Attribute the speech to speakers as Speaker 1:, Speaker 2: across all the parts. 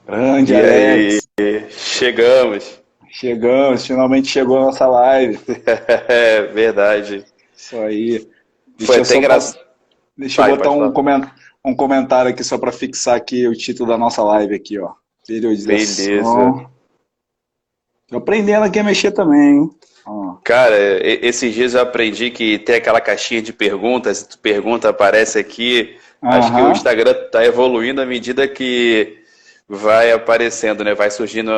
Speaker 1: Grande
Speaker 2: E aí,
Speaker 1: Alex,
Speaker 2: chegamos.
Speaker 1: chegamos, finalmente chegou a nossa live.
Speaker 2: É verdade.
Speaker 1: Isso aí.
Speaker 2: Foi
Speaker 1: Deixa eu
Speaker 2: até
Speaker 1: só
Speaker 2: engraçado.
Speaker 1: deixa eu
Speaker 2: Vai,
Speaker 1: botar
Speaker 2: pode falar.
Speaker 1: um comentário aqui só para fixar aqui o título da nossa live aqui, ó.
Speaker 2: Beleza.
Speaker 1: Periodização. Tô aprendendo aqui a mexer também, hein? Ó.
Speaker 2: Cara, esses dias eu aprendi que tem aquela caixinha de perguntas, tu pergunta, aparece aqui. Acho que o
Speaker 1: Aham.
Speaker 2: Instagram tá evoluindo à medida que vai aparecendo, né? Vai surgindo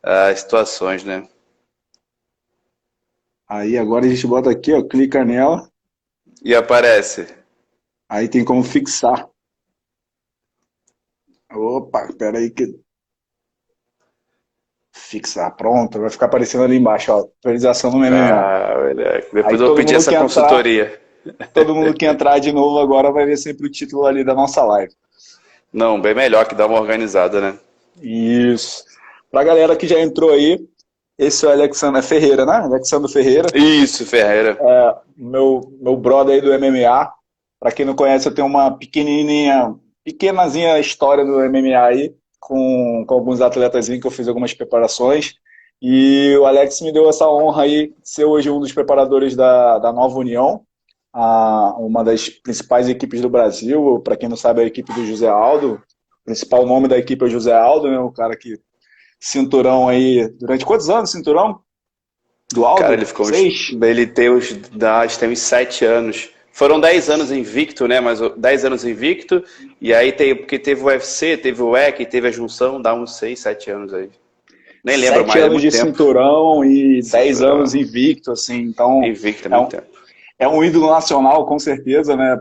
Speaker 2: as situações, né?
Speaker 1: Aí agora a gente bota aqui, ó, clica nela,
Speaker 2: E aparece.
Speaker 1: aí tem como fixar. Opa, pera aí que fixar, pronto, vai ficar aparecendo ali embaixo, ó, atualização no MMA.
Speaker 2: Ah, moleque.
Speaker 1: Aí
Speaker 2: Depois eu vou pedir essa consultoria.
Speaker 1: todo mundo que entrar de novo agora vai ver sempre o título ali da nossa live.
Speaker 2: Não, bem melhor que dar uma organizada, né?
Speaker 1: Isso. Pra galera que já entrou aí, esse é o Alexandre Ferreira, né? Alexandre Ferreira,
Speaker 2: Isso, Ferreira.
Speaker 1: meu brother aí do MMA. Pra quem não conhece, eu tenho uma pequenazinha história do MMA aí, com alguns atletas que eu fiz algumas preparações. E o Alex me deu essa honra aí de ser hoje um dos preparadores da Nova União, uma das principais equipes do Brasil. Para quem não sabe, é a equipe do José Aldo. O principal nome da equipe é o José Aldo, né? O cara que cinturão aí. Durante quantos anos cinturão? Do
Speaker 2: Cara, ele
Speaker 1: Aldo?
Speaker 2: ficou.
Speaker 1: 6?
Speaker 2: Ele tem uns 7 anos. Foram 10 anos invicto, né? Mas 10 anos invicto. E aí tem, porque teve o UFC, teve o WEC, teve a junção, dá uns 6, 7 anos aí. Nem lembro
Speaker 1: Sete
Speaker 2: mais, é
Speaker 1: anos
Speaker 2: muito
Speaker 1: de
Speaker 2: tempo.
Speaker 1: cinturão e 10 anos
Speaker 2: Cinturão.
Speaker 1: invicto, assim. Então,
Speaker 2: Invicto é
Speaker 1: é
Speaker 2: muito
Speaker 1: um,
Speaker 2: tempo.
Speaker 1: é um ídolo nacional, com certeza, né?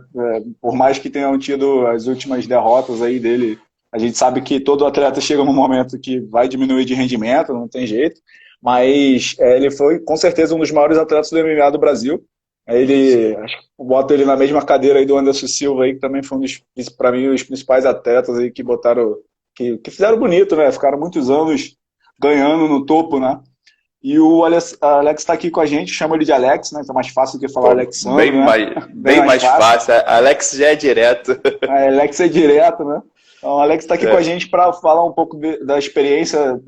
Speaker 1: Por mais que tenham tido as últimas derrotas aí dele, a gente sabe que todo atleta chega num momento que vai diminuir de rendimento, não tem jeito. Mas ele foi, com certeza, um dos maiores atletas do MMA do Brasil. Ele, acho que boto ele na mesma cadeira aí do Anderson Silva aí, que também foi um dos, para mim, os principais atletas aí que botaram, que fizeram bonito, né? Ficaram muitos anos ganhando no topo, né? E o Alex está aqui com a gente, chama ele de Alex, né? Então é mais fácil do que falar
Speaker 2: Pô,
Speaker 1: Alexandre, né? Bem
Speaker 2: bem
Speaker 1: mais
Speaker 2: mais
Speaker 1: fácil.
Speaker 2: fácil. Alex já é direto.
Speaker 1: A Alex é direto, né? Então, o Alex está aqui com a
Speaker 2: É.
Speaker 1: gente para falar um pouco da experiência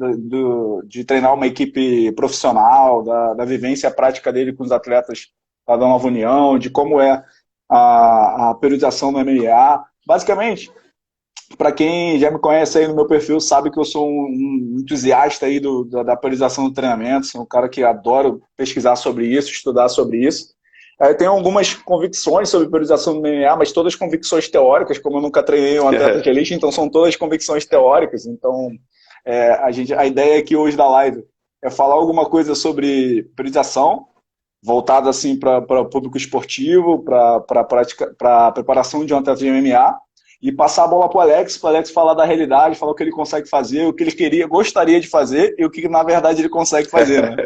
Speaker 1: de treinar uma equipe profissional, da vivência prática dele com os atletas da Nova União, de como é a periodização no MMA. Basicamente, para quem já me conhece aí no meu perfil, sabe que eu sou um entusiasta aí da periodização do treinamento, sou um cara que adoro pesquisar sobre isso, estudar sobre isso. Eu tenho algumas convicções sobre periodização do MMA, mas todas convicções teóricas, como eu nunca treinei um atleta de elite, então são todas convicções teóricas. Então, a ideia aqui hoje da live é falar alguma coisa sobre periodização, voltada assim para o público esportivo, para a preparação de um atleta de MMA, e passar a bola para o Alex falar da realidade, falar o que ele consegue fazer, o que ele gostaria de fazer e o que na verdade ele consegue fazer, né?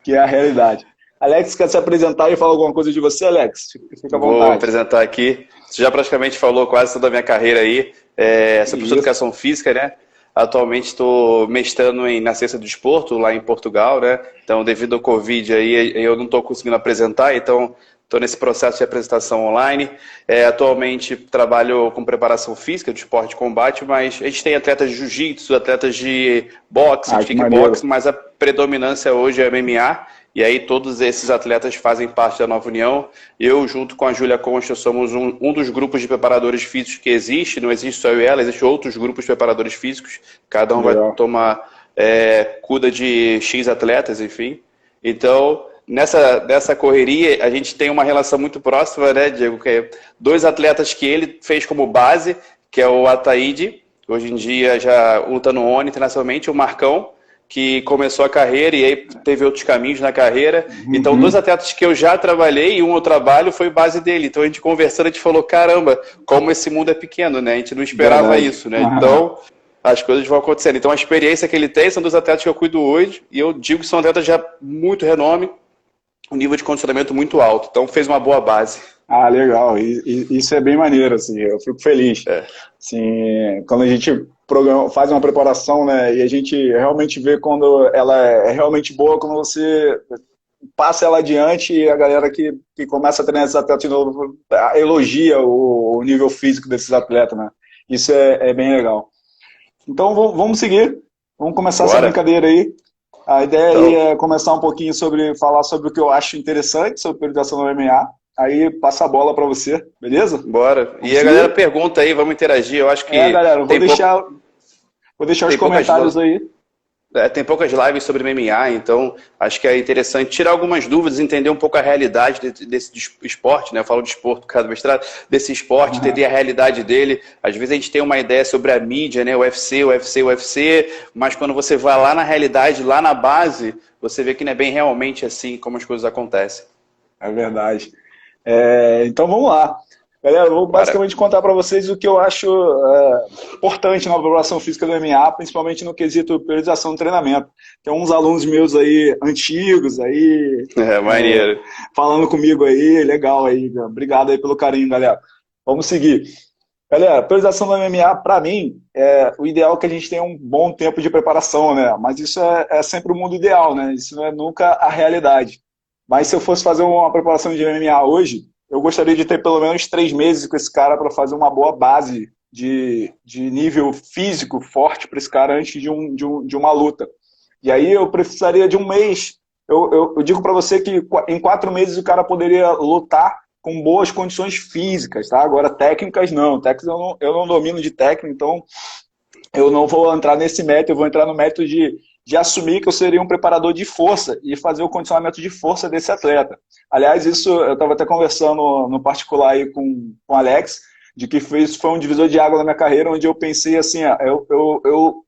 Speaker 1: Que é a realidade. Alex, quer se apresentar e falar alguma coisa de você, Alex? Fica à
Speaker 2: Vou
Speaker 1: vontade.
Speaker 2: apresentar aqui. Você já praticamente falou quase toda a minha carreira aí. Sou professor de
Speaker 1: Isso.
Speaker 2: educação física, né? Atualmente estou mestrando na ciência do desporto, lá em Portugal, né? Então, devido ao Covid aí, eu não estou conseguindo apresentar, então estou nesse processo de apresentação online. Atualmente trabalho com preparação física do esporte de combate, mas a gente tem atletas de jiu-jitsu, atletas de boxe,
Speaker 1: Ah,
Speaker 2: de
Speaker 1: que maneiro.
Speaker 2: kickboxing, mas a predominância hoje é MMA. E aí todos esses atletas fazem parte da Nova União. Eu, junto com a Júlia Concha, somos um dos grupos de preparadores físicos que existe. Não existe só eu e ela, existem outros grupos de preparadores físicos. Cada um vai
Speaker 1: Legal.
Speaker 2: tomar, cuida de X atletas, enfim. Então, nessa correria, a gente tem uma relação muito próxima, né, Diego? Que é dois atletas que ele fez como base, que é o Ataíde, hoje em dia já luta no ONU internacionalmente, o Marcão, que começou a carreira e aí teve outros caminhos na carreira. Então, dois
Speaker 1: Uhum.
Speaker 2: atletas que eu já trabalhei e um eu trabalho foi base dele. Então, a gente conversando, a gente falou, caramba, como esse mundo é pequeno, né? A gente não esperava
Speaker 1: Verdade.
Speaker 2: isso, né? Então, as coisas vão acontecendo. Então, a experiência que ele tem são dos atletas que eu cuido hoje e eu digo que são atletas já muito renome, um nível de condicionamento muito alto. Então, fez uma boa base.
Speaker 1: Ah, legal. Isso é bem maneiro, assim. Eu fico feliz. Assim, quando a gente faz uma preparação, né, e a gente realmente vê quando ela é realmente boa, quando você passa ela adiante e a galera que começa a treinar esses atletas de novo elogia o nível físico desses atletas, né? Isso é bem legal. Então vamos seguir, vamos começar essa
Speaker 2: Bora?
Speaker 1: brincadeira aí. A ideia aí
Speaker 2: Então,
Speaker 1: é começar um pouquinho falar sobre o que eu acho interessante sobre periodização do MMA. Aí passa a bola para você, beleza?
Speaker 2: bora.
Speaker 1: Vamos
Speaker 2: E a galera
Speaker 1: seguir?
Speaker 2: pergunta aí, vamos interagir. Eu acho que
Speaker 1: Galera, vou deixar os
Speaker 2: tem poucas,
Speaker 1: comentários aí.
Speaker 2: tem poucas lives sobre MMA, então acho que é interessante tirar algumas dúvidas, entender um pouco a realidade desse esporte, né? Eu falo de esporte, cada vez desse esporte, entender a realidade dele. Às vezes a gente tem uma ideia sobre a mídia, né? UFC, mas quando você vai lá na realidade, lá na base, você vê que não é bem realmente assim como as coisas acontecem.
Speaker 1: É verdade. Então vamos lá. Galera, eu vou
Speaker 2: Bora.
Speaker 1: basicamente contar para vocês o que eu acho importante na preparação física do MMA, principalmente no quesito periodização do treinamento. Tem uns alunos meus aí, antigos, aí,
Speaker 2: É, maneiro.
Speaker 1: falando comigo aí, legal aí. Obrigado aí pelo carinho, galera. Vamos seguir. Galera, periodização do MMA, para mim, o ideal é que a gente tenha um bom tempo de preparação, né? Mas isso é sempre o mundo ideal, né? Isso não é nunca a realidade. Mas se eu fosse fazer uma preparação de MMA hoje, eu gostaria de ter pelo menos 3 meses com esse cara para fazer uma boa base de nível físico forte para esse cara antes de uma luta. E aí eu precisaria de um mês. Eu digo para você que em 4 meses o cara poderia lutar com boas condições físicas, tá? Agora técnicas não. Técnicas eu não domino de técnica, então eu não vou entrar nesse método, eu vou entrar no método de assumir que eu seria um preparador de força e fazer o condicionamento de força desse atleta. Aliás, isso eu estava até conversando no particular aí com o Alex, de que isso foi um divisor de água na minha carreira, onde eu pensei assim,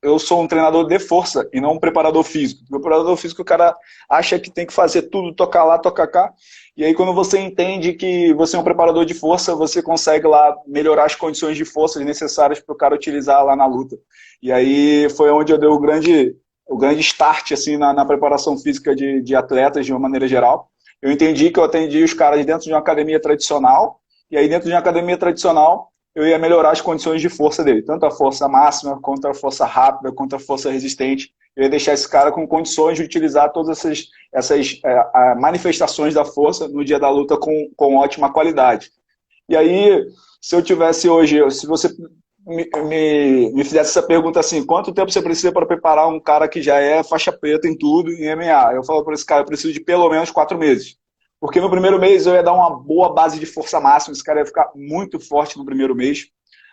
Speaker 1: eu sou um treinador de força e não um preparador físico. O preparador físico, o cara acha que tem que fazer tudo, tocar lá, tocar cá, e aí quando você entende que você é um preparador de força, você consegue lá melhorar as condições de força necessárias para o cara utilizar lá na luta. E aí foi onde eu dei o grande start assim, na preparação física de atletas de uma maneira geral. Eu entendi que eu atendi os caras dentro de uma academia tradicional, e aí dentro de uma academia tradicional eu ia melhorar as condições de força dele, tanto a força máxima, quanto a força rápida, quanto a força resistente. Eu ia deixar esse cara com condições de utilizar todas essas manifestações da força no dia da luta com ótima qualidade. E aí, se eu tivesse hoje, se você me fizesse essa pergunta assim, quanto tempo você precisa para preparar um cara que já é faixa preta em tudo, em MMA? Eu falo para esse cara, eu preciso de pelo menos 4 meses. Porque no primeiro mês eu ia dar uma boa base de força máxima, esse cara ia ficar muito forte no primeiro mês.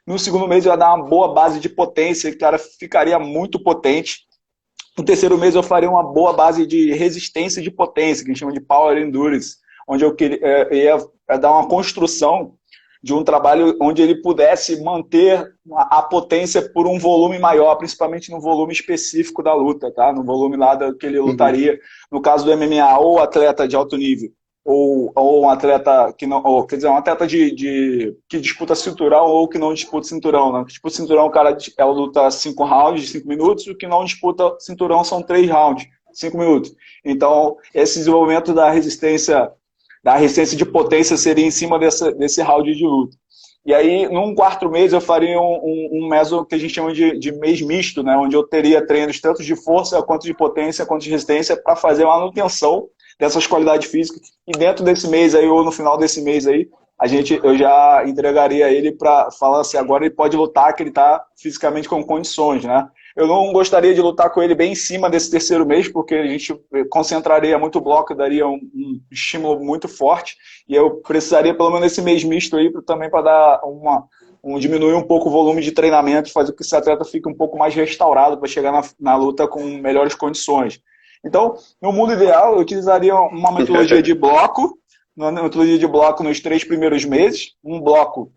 Speaker 1: No segundo mês eu ia dar uma boa base de potência, esse cara ficaria muito potente. No terceiro mês eu faria uma boa base de resistência e de potência, que a gente chama de Power Endurance, onde eu ia dar uma construção de um trabalho onde ele pudesse manter a potência por um volume maior, principalmente no volume específico da luta, tá? No volume lá que ele lutaria, no caso do MMA, ou atleta de alto nível, ou um atleta que não, ou, quer dizer, um atleta que disputa cinturão ou que não disputa cinturão, né? Que disputa cinturão, o cara luta 5 rounds de 5 minutos, e o que não disputa cinturão são 3 rounds, 5 minutos. Então, esse desenvolvimento da resistência de potência seria em cima desse round de luta. E aí, num quarto mês, eu faria um meso que a gente chama de mês misto, né? Onde eu teria treinos tanto de força, quanto de potência, quanto de resistência, para fazer uma manutenção dessas qualidades físicas. E dentro desse mês aí, ou no final desse mês aí, eu já entregaria ele para falar assim, agora ele pode lutar, que ele está fisicamente com condições, né? Eu não gostaria de lutar com ele bem em cima desse terceiro mês, porque a gente concentraria muito bloco, daria um estímulo muito forte, e eu precisaria pelo menos esse mês misto aí também para dar diminuir um pouco o volume de treinamento, fazer com que esse atleta fique um pouco mais restaurado para chegar na luta com melhores condições. Então, no mundo ideal, eu utilizaria uma metodologia de bloco, nos 3 primeiros meses, um bloco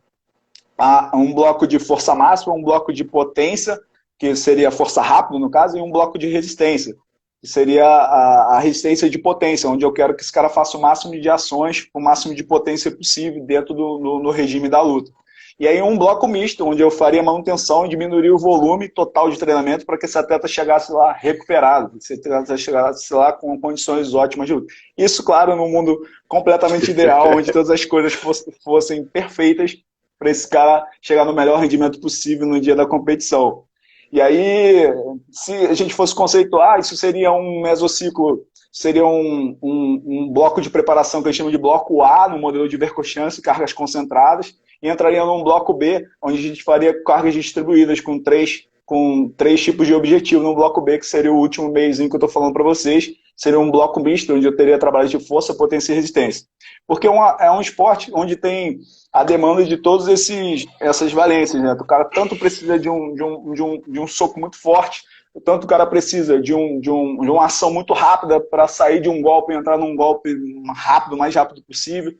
Speaker 1: de força máxima, um bloco de potência, que seria força rápida, no caso, e um bloco de resistência, que seria a resistência de potência, onde eu quero que esse cara faça o máximo de ações, o máximo de potência possível dentro no regime da luta. E aí um bloco misto, onde eu faria manutenção e diminuiria o volume total de treinamento para que esse atleta chegasse lá recuperado, que esse atleta chegasse lá com condições ótimas de luta. Isso, claro, num mundo completamente ideal, onde todas as coisas fossem perfeitas para esse cara chegar no melhor rendimento possível no dia da competição. E aí, se a gente fosse conceituar, isso seria um mesociclo, seria um bloco de preparação que a gente chama de bloco A, no modelo de Verkhoshansky, cargas concentradas, e entraria num bloco B, onde a gente faria cargas distribuídas com 3 com 3 tipos de objetivo no bloco B, que seria o último meiozinho que eu estou falando para vocês. Seria um bloco misto, onde eu teria trabalho de força, potência e resistência. Porque é um esporte onde tem a demanda de todas essas valências, né? O cara tanto precisa de um soco muito forte, tanto o cara precisa de uma ação muito rápida para sair de um golpe e entrar num golpe rápido, o mais rápido possível,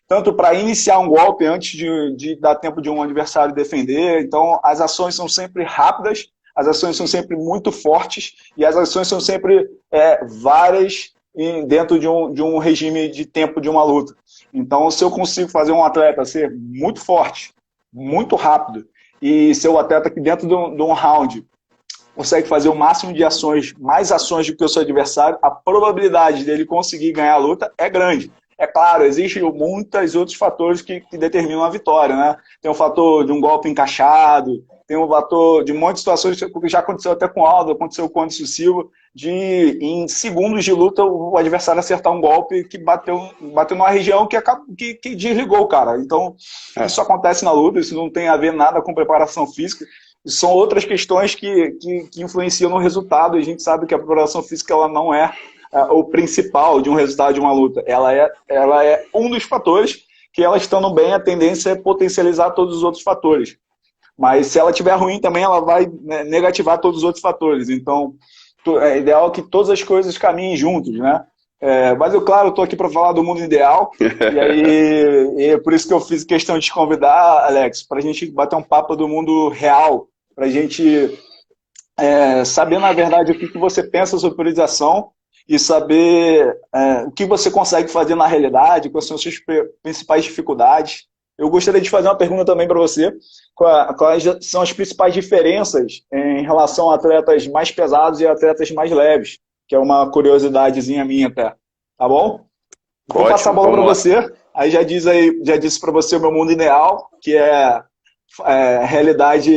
Speaker 1: tanto para iniciar um golpe antes de dar tempo de um adversário defender. Então, as ações são sempre rápidas, as ações são sempre muito fortes e as ações são sempre várias dentro de um regime de tempo de uma luta. Então, se eu consigo fazer um atleta ser muito forte, muito rápido, e ser o atleta que dentro de um round consegue fazer o máximo de ações, mais ações do que o seu adversário, a probabilidade dele conseguir ganhar a luta é grande. É claro, existem muitos outros fatores que determinam a vitória, né? Tem o fator de um golpe encaixado, tem o fator de um monte de situações que já aconteceu até com o Aldo, aconteceu com o Anderson Silva, de em segundos de luta o adversário acertar um golpe que bateu numa região que desligou o cara. Então, isso acontece na luta, isso não tem a ver nada com preparação física. São outras questões que influenciam no resultado, e a gente sabe que a preparação física ela não é o principal de um resultado de uma luta. Ela é um dos fatores que, ela estando bem, a tendência é potencializar todos os outros fatores. Mas se ela estiver ruim também, ela vai, né, negativar todos os outros fatores. Então, é ideal que todas as coisas caminhem juntos, né? Mas eu, claro, estou aqui para falar do mundo ideal, e aí é por isso que eu fiz questão de te convidar, Alex, para a gente bater um papo do mundo real, para a gente saber, na verdade, o que você pensa sobre priorização e saber o que você consegue fazer na realidade, quais são as suas principais dificuldades. Eu gostaria de fazer uma pergunta também para você. Quais são as principais diferenças em relação a atletas mais pesados e atletas mais leves? Que é uma curiosidadezinha minha até. Tá bom? Vou passar a bola para você. Aí já disse para você o meu mundo ideal, que é realidade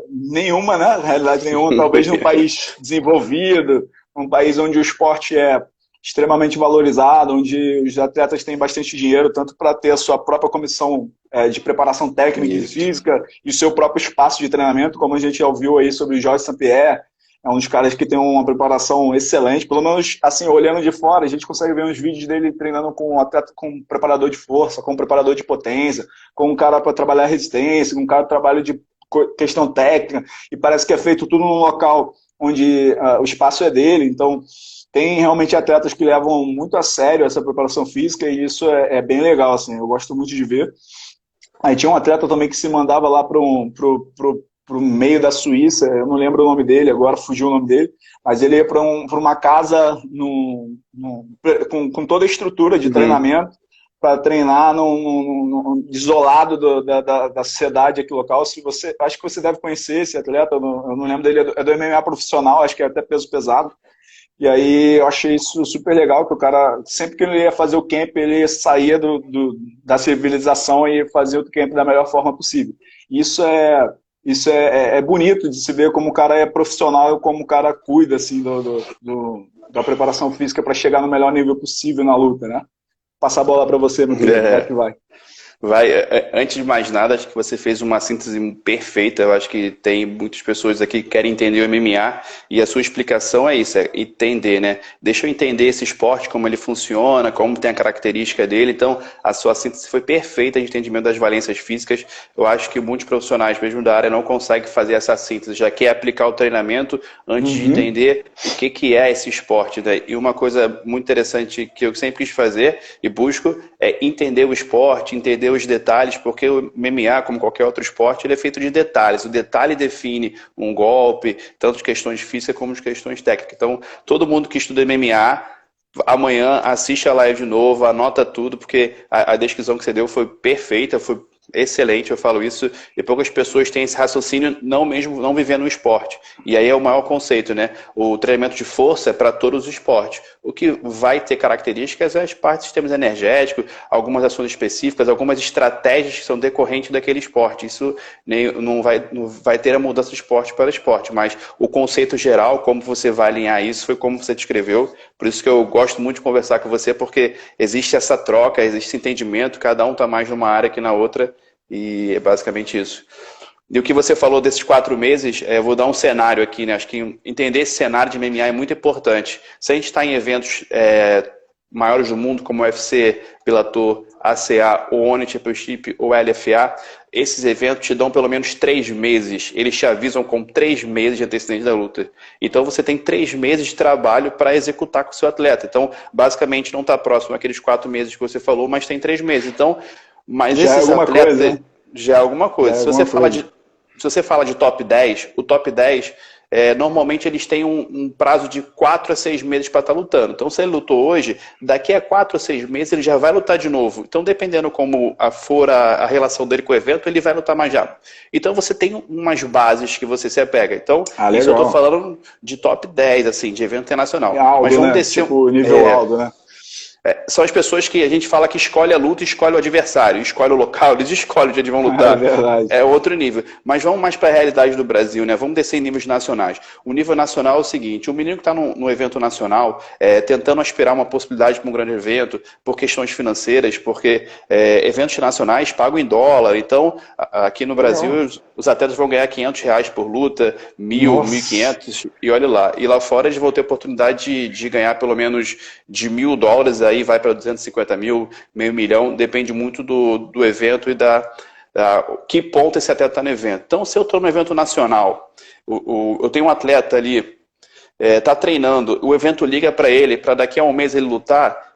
Speaker 1: nenhuma, né? Realidade nenhuma, talvez num país desenvolvido, um país onde o esporte é extremamente valorizado, onde os atletas têm bastante dinheiro, tanto para ter a sua própria comissão de preparação técnica e física e o seu próprio espaço de treinamento, como a gente já ouviu aí sobre o Jorge St-Pierre, é um dos caras que tem uma preparação excelente, pelo menos assim, olhando de fora, a gente consegue ver uns vídeos dele treinando com um atleta, com um preparador de força, com um preparador de potência, com um cara para trabalhar resistência, com um cara para trabalho de questão técnica, e parece que é feito tudo num local onde o espaço é dele. Então tem realmente atletas que levam muito a sério essa preparação física, e isso é bem legal, assim, eu gosto muito de ver. Aí tinha um atleta também que se mandava lá pro meio da Suíça, eu não lembro o nome dele, agora fugiu o nome dele, mas ele ia para uma casa com toda a estrutura de treinamento, para treinar isolado da sociedade aqui local. Acho que você deve conhecer esse atleta, eu não lembro dele, é do MMA profissional, acho que é até peso pesado. E aí eu achei isso super legal, que o cara, sempre que ele ia fazer o camp, ele saía da civilização e fazia o camp da melhor forma possível. Isso é bonito de se ver como o cara é profissional e como o cara cuida assim, da preparação física para chegar no melhor nível possível na luta, né? Passar a bola para você, meu querido, como é que vai?
Speaker 2: Antes de mais nada, acho que você fez uma síntese perfeita. Eu acho que tem muitas pessoas aqui que querem entender o MMA e a sua explicação é isso, é entender, né? Deixa eu entender esse esporte, como ele funciona, como tem a característica dele. Então, a sua síntese foi perfeita de entendimento das valências físicas. Eu acho que muitos profissionais, mesmo da área, não conseguem fazer essa síntese, já quer aplicar o treinamento antes de entender o que é esse esporte, né? E uma coisa muito interessante que eu sempre quis fazer e busco é entender o esporte, entender os detalhes, porque o MMA, como qualquer outro esporte, ele é feito de detalhes. O detalhe define um golpe, tanto de questões físicas como de questões técnicas. Então, todo mundo que estuda MMA, amanhã assiste a live de novo, anota tudo, porque a descrição que você deu foi perfeita, foi excelente, eu falo isso, e poucas pessoas têm esse raciocínio não vivendo o esporte. E aí é o maior conceito, né? O treinamento de força é para todos os esportes. O que vai ter características é as partes do sistema energético, algumas ações específicas, algumas estratégias que são decorrentes daquele esporte. Isso não vai ter a mudança de esporte para esporte, mas o conceito geral, como você vai alinhar isso, foi como você descreveu. Por isso que eu gosto muito de conversar com você, porque existe essa troca, existe esse entendimento, cada um está mais numa área que na outra, e é basicamente isso. E o que você falou desses 4 meses, eu vou dar um cenário aqui, né? Acho que entender esse cenário de MMA é muito importante. Se a gente está em eventos maiores do mundo, como o UFC, Bellator, ACA, ou ONU Championship, ou LFA, esses eventos te dão pelo menos 3 meses. Eles te avisam com 3 meses de antecedência da luta. Então você tem 3 meses de trabalho para executar com o seu atleta. Então, basicamente, não está próximo àqueles 4 meses que você falou, mas tem 3 meses. Então, mas
Speaker 1: já
Speaker 2: esses
Speaker 1: é alguma
Speaker 2: atletas
Speaker 1: coisa, né?
Speaker 2: já é alguma coisa.
Speaker 1: Já é alguma coisa.
Speaker 2: Se você fala de top 10, o top 10, normalmente eles têm um prazo de 4 a 6 meses para estar lutando. Então, se ele lutou hoje, daqui a 4 a 6 meses ele já vai lutar de novo. Então, dependendo como for a relação dele com o evento, ele vai lutar mais rápido. Então, você tem umas bases que você se apega. Então, isso eu estou falando de top 10, assim, de evento internacional.
Speaker 1: Aldo,
Speaker 2: mas vamos
Speaker 1: né?
Speaker 2: descer
Speaker 1: Tipo, nível Aldo, né?
Speaker 2: São as pessoas que a gente fala que escolhe a luta e escolhe o adversário, escolhe o local, eles escolhem onde eles vão lutar.
Speaker 1: É verdade.
Speaker 2: É outro nível. Mas vamos mais para a realidade do Brasil, né? Vamos descer em níveis nacionais. O nível nacional é o seguinte: o menino que está no evento nacional, tentando aspirar uma possibilidade para um grande evento, por questões financeiras, porque eventos nacionais pagam em dólar. Então, aqui no Brasil, os atletas vão ganhar R$ 500 por luta, 1.000, 1.500, e olha lá. E lá fora eles vão ter oportunidade de ganhar pelo menos de $1.000, aí vai para 250 mil, meio milhão, depende muito do evento e que ponto esse atleta está no evento. Então, se eu estou no evento nacional, eu tenho um atleta ali, está treinando, o evento liga para ele, para daqui a um mês ele lutar,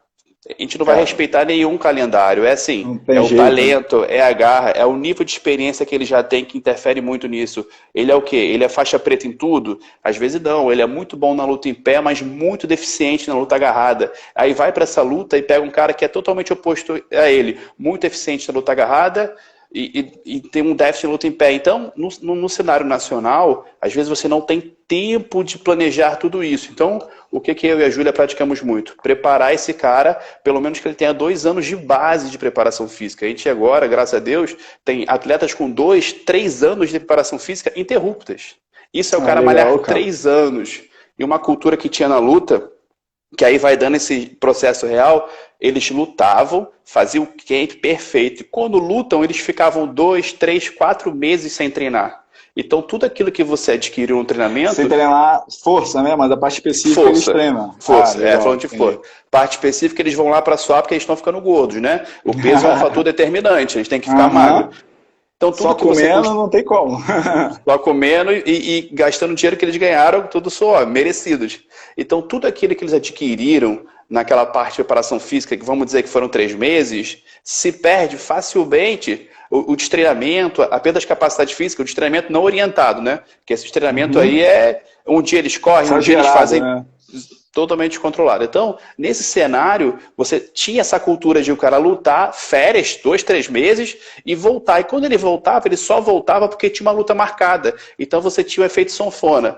Speaker 2: a gente não vai respeitar nenhum calendário. É assim, o talento, é a garra, é o nível de experiência que ele já tem que interfere muito nisso. Ele é o quê? Ele é faixa preta em tudo? Às vezes não, ele é muito bom na luta em pé, mas muito deficiente na luta agarrada. Aí vai para essa luta e pega um cara que é totalmente oposto a ele, muito eficiente na luta agarrada, e tem um déficit de luta em pé. Então, no cenário nacional, às vezes você não tem tempo de planejar tudo isso. Então, o que eu e a Júlia praticamos muito? Preparar esse cara, pelo menos que ele tenha 2 anos de base de preparação física. A gente agora, graças a Deus, tem atletas com 2, 3 anos de preparação física interruptas. Isso é o cara malhar 3 anos. E uma cultura que tinha na luta, que aí vai dando esse processo real, eles lutavam, faziam o camp perfeito. E quando lutam, eles ficavam 2, 3, 4 meses sem treinar. Então, tudo aquilo que você adquiriu no treinamento...
Speaker 1: Sem treinar força, né? Mas a parte específica eles treinam.
Speaker 2: Força, falando de força. Parte específica, eles vão lá para suar porque eles estão ficando gordos, né? O peso é um fator determinante, eles têm que ficar magros. Então, tudo
Speaker 1: só
Speaker 2: que você
Speaker 1: comendo não tem como.
Speaker 2: Só comendo e gastando o dinheiro que eles ganharam, tudo só, merecidos. Então, tudo aquilo que eles adquiriram naquela parte de preparação física, que vamos dizer que foram 3 meses, se perde facilmente o destreinamento, a perda de capacidade física, o destreinamento não orientado, né? Porque esse treinamento aí um dia eles correm, um dia eles fazem... Né? Totalmente descontrolado. Então, nesse cenário, você tinha essa cultura de o cara lutar, férias, 2, 3 meses, e voltar. E quando ele voltava, ele só voltava porque tinha uma luta marcada. Então, você tinha o efeito sanfona.